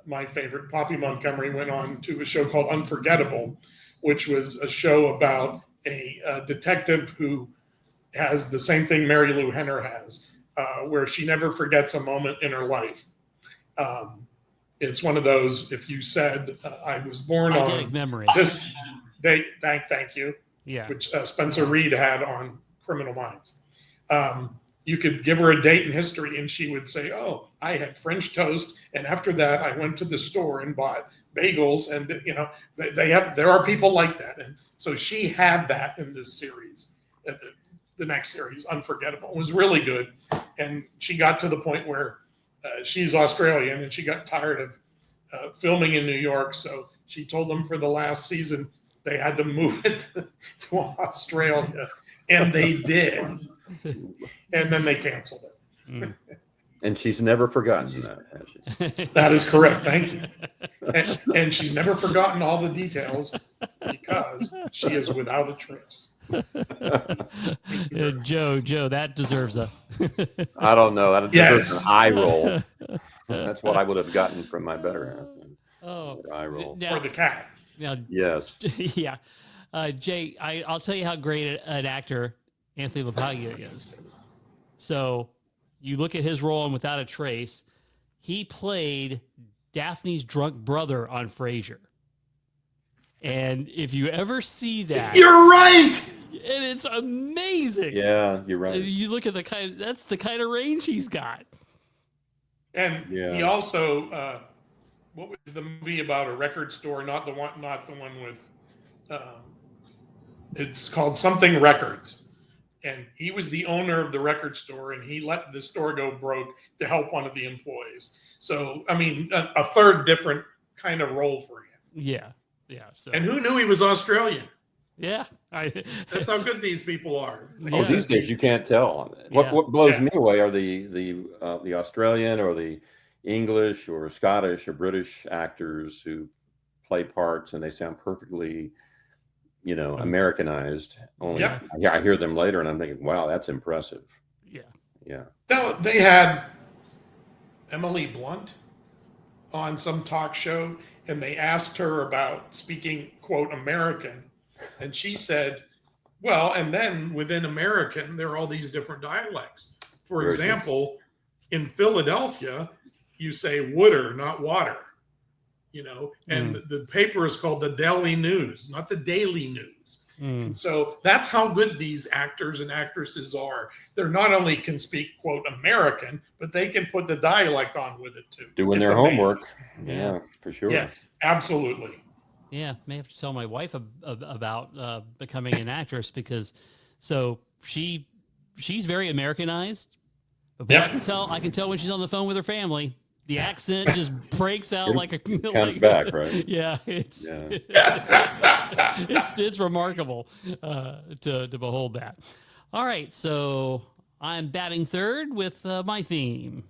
my favorite, Poppy Montgomery, went on to a show called Unforgettable, which was a show about a detective who has the same thing Mary Lou Henner has, where she never forgets a moment in her life. It's one of those, if you said, I was born on memory. This day, thank you, which Spencer Reed had on Criminal Minds. You could give her a date in history and she would say, oh, I had French toast. And after that, I went to the store and bought bagels. And, there are people like that. And so she had that in this series. The next series, Unforgettable, was really good. And she got to the point where she's Australian and she got tired of filming in New York. So she told them for the last season, they had to move it to Australia. And they did. And then they canceled it. And she's never forgotten that, has she? That is correct. Thank you. And she's never forgotten all the details because she is without a trace. Joe, that deserves a. I don't know. That deserves an eye roll. That's what I would have gotten from my better half. Oh, eye roll. Or the cat. Now, yes. Yeah. Jay, I'll tell you how great an actor Anthony LaPaglia is. So you look at his role in Without a Trace, he played Daphne's drunk brother on Frasier. And if you ever see that, you're right. And it's amazing. Yeah, you're right. You look at that's the kind of range he's got. And he also, what was the movie about a record store? Not the one with, it's called Something Records. And he was the owner of the record store, and he let the store go broke to help one of the employees. So, I mean, a third different kind of role for him. Yeah. Yeah. So. And who knew he was Australian? Yeah. That's how good these people are. Oh, these days you can't tell. What blows me away are the Australian or the English or Scottish or British actors who play parts and they sound perfectly, Americanized. Only I hear them later and I'm thinking, wow, that's impressive. Yeah. Yeah. Now, they had Emily Blunt on some talk show and they asked her about speaking, quote, American. And she said, well, and then within American, there are all these different dialects. For example, in Philadelphia, you say wooder, not water, and the paper is called the Daily News, not the Daily News. And so that's how good these actors and actresses are. They're not only can speak, quote, American, but they can put the dialect on with it too. Doing their homework. Yeah, for sure. Yes, absolutely. Yeah, may have to tell my wife about becoming an actress because she's very Americanized. But I can tell when she's on the phone with her family. The accent just breaks out comes back, right? Yeah, it's remarkable to behold that. All right, so I'm batting third with my theme.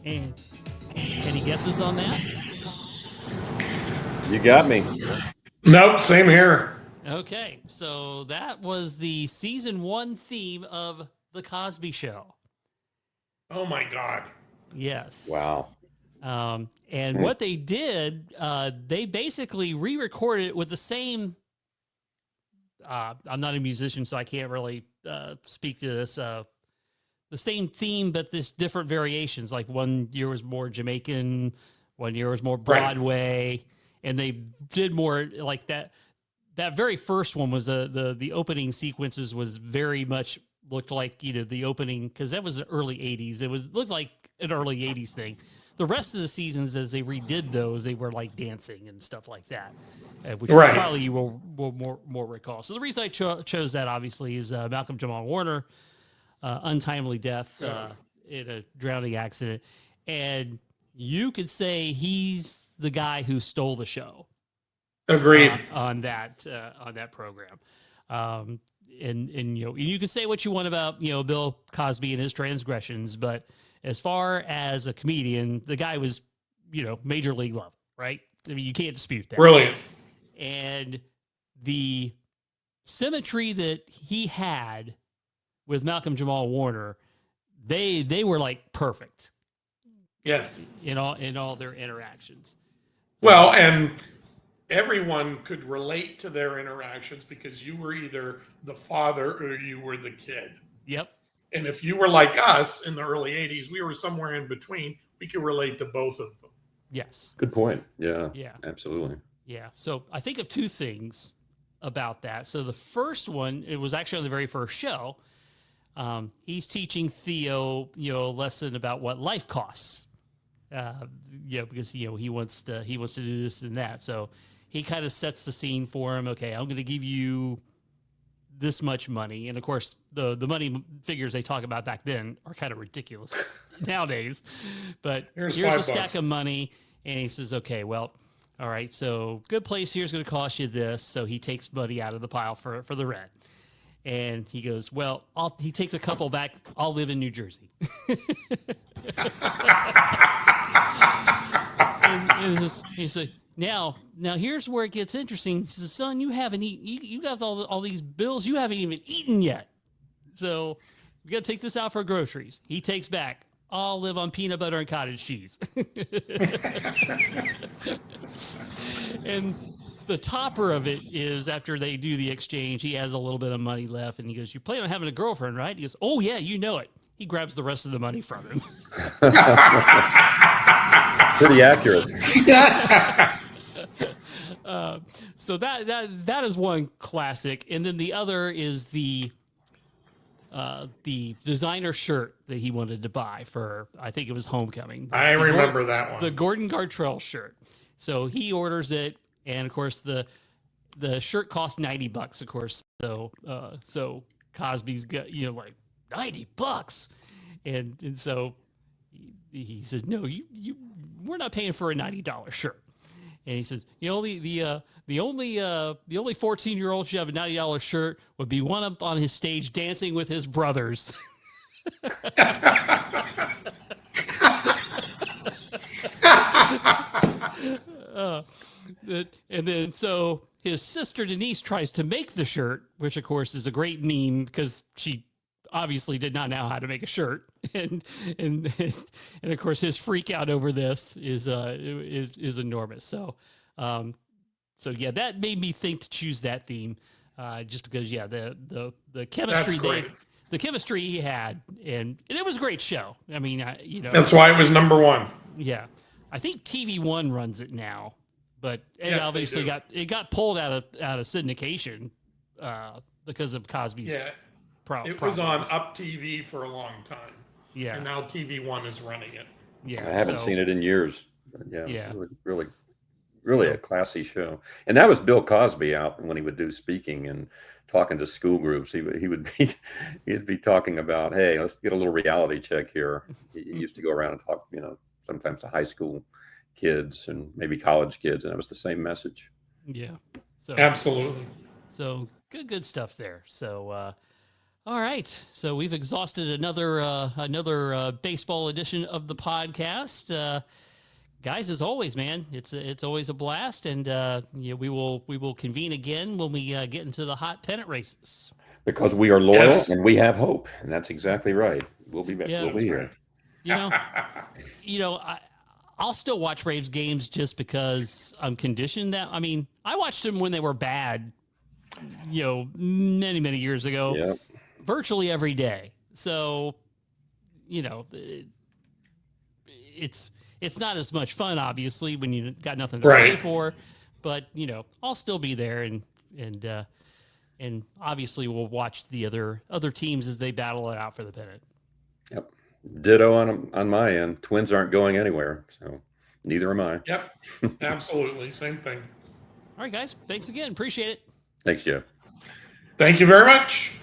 And any guesses on that? You got me. Nope, same here. Okay, so that was the season 1 theme of The Cosby Show. Oh my God. Yes. Wow. And what they did, they basically re-recorded it with the same. I'm not a musician, so I can't really speak to this. The same theme, but this different variations. Like one year was more Jamaican, one year was more Broadway, and they did more like that. That very first one was the opening sequences was very much looked like the opening, because that was the early 80s. It looked like an early 80s thing. The rest of the seasons, as they redid those, they were like dancing and stuff like that, which probably you will more recall. So the reason I chose that, obviously, is Malcolm Jamal Warner, untimely death in a drowning accident. And you could say he's the guy who stole the show. Agreed. On that program. And you can say what you want about Bill Cosby and his transgressions, but as far as a comedian, the guy was major league level, right? I mean, you can't dispute that. Brilliant. And the symmetry that he had with Malcolm Jamal Warner, they were like perfect. Yes. In all their interactions. Well, and everyone could relate to their interactions because you were either the father or you were the kid. Yep. And if you were like us in the early 80s, we were somewhere in between. We could relate to both of them. Yes. Good point. Yeah. Yeah. Absolutely. Yeah. So I think of two things about that. So the first one, it was actually on the very first show. He's teaching Theo, a lesson about what life costs. Because he wants to do this and that. So he kind of sets the scene for him. Okay, I'm going to give you this much money, and of course the money figures they talk about back then are kind of ridiculous nowadays. But here's a stack of money, and he says, "Okay, well, all right. So good place here is going to cost you this." So he takes money out of the pile for the rent. And he goes, "Well, he takes a couple back. I'll live in New Jersey." and he said, now here's where it gets interesting. He says, "Son, you haven't eaten. You got all these bills. You haven't even eaten yet. So we got to take this out for groceries." He takes back, "I'll live on peanut butter and cottage cheese." And the topper of it is, after they do the exchange, he has a little bit of money left, and he goes, "You plan on having a girlfriend, right?" He goes, "Oh yeah, you know it." He grabs the rest of the money from him. Pretty accurate. So that is one classic, and then the other is the designer shirt that he wanted to buy for, I think it was homecoming. I remember that one. The Gordon Gartrell shirt. So he orders it, and of course the shirt cost $90, of course. So Cosby's got like $90, and so he says, "No, we're not paying for a $90 shirt." And he says, the only 14-year-old should have a $90 shirt would be one up on his stage dancing with his brothers. And then so his sister Denise tries to make the shirt, which of course is a great meme because she obviously did not know how to make a shirt, and of course his freak out over this is enormous. So yeah, that made me think to choose that theme, just because the chemistry the chemistry he had, and it was a great show. I mean, that's why it was number one. Yeah, I think TV1 runs it now, but it Yes, obviously got pulled out of syndication because of Cosby's. Yeah, it was on Up TV for a long time. Yeah, and now TV1 is running it. Yeah, I haven't seen it in years. But yeah, really a classy show. And that was Bill Cosby out when he would do speaking and talking to school groups. He'd be talking about, "Hey, let's get a little reality check here." He used to go around and talk, sometimes to high school kids and maybe college kids, and it was the same message. Yeah. So absolutely. So good stuff there. So All right, so we've exhausted another baseball edition of the podcast. Guys, as always, man, it's always a blast, and we will convene again when we get into the hot pennant races. Because we are loyal Yes. and we have hope, and that's exactly right. We'll be back. Yeah. We'll be here. Right. I'll still watch Braves games just because I'm conditioned that. I mean, I watched them when they were bad, many, many years ago, Yeah. virtually every day. So, it's not as much fun, obviously, when you got nothing to play Right. for, but I'll still be there and obviously we'll watch the other teams as they battle it out for the pennant. Yep. Ditto on my end. Twins aren't going anywhere, so neither am I. Yep. Absolutely. Same thing. All right, guys. Thanks again. Appreciate it. Thanks, Jeff. Thank you very much.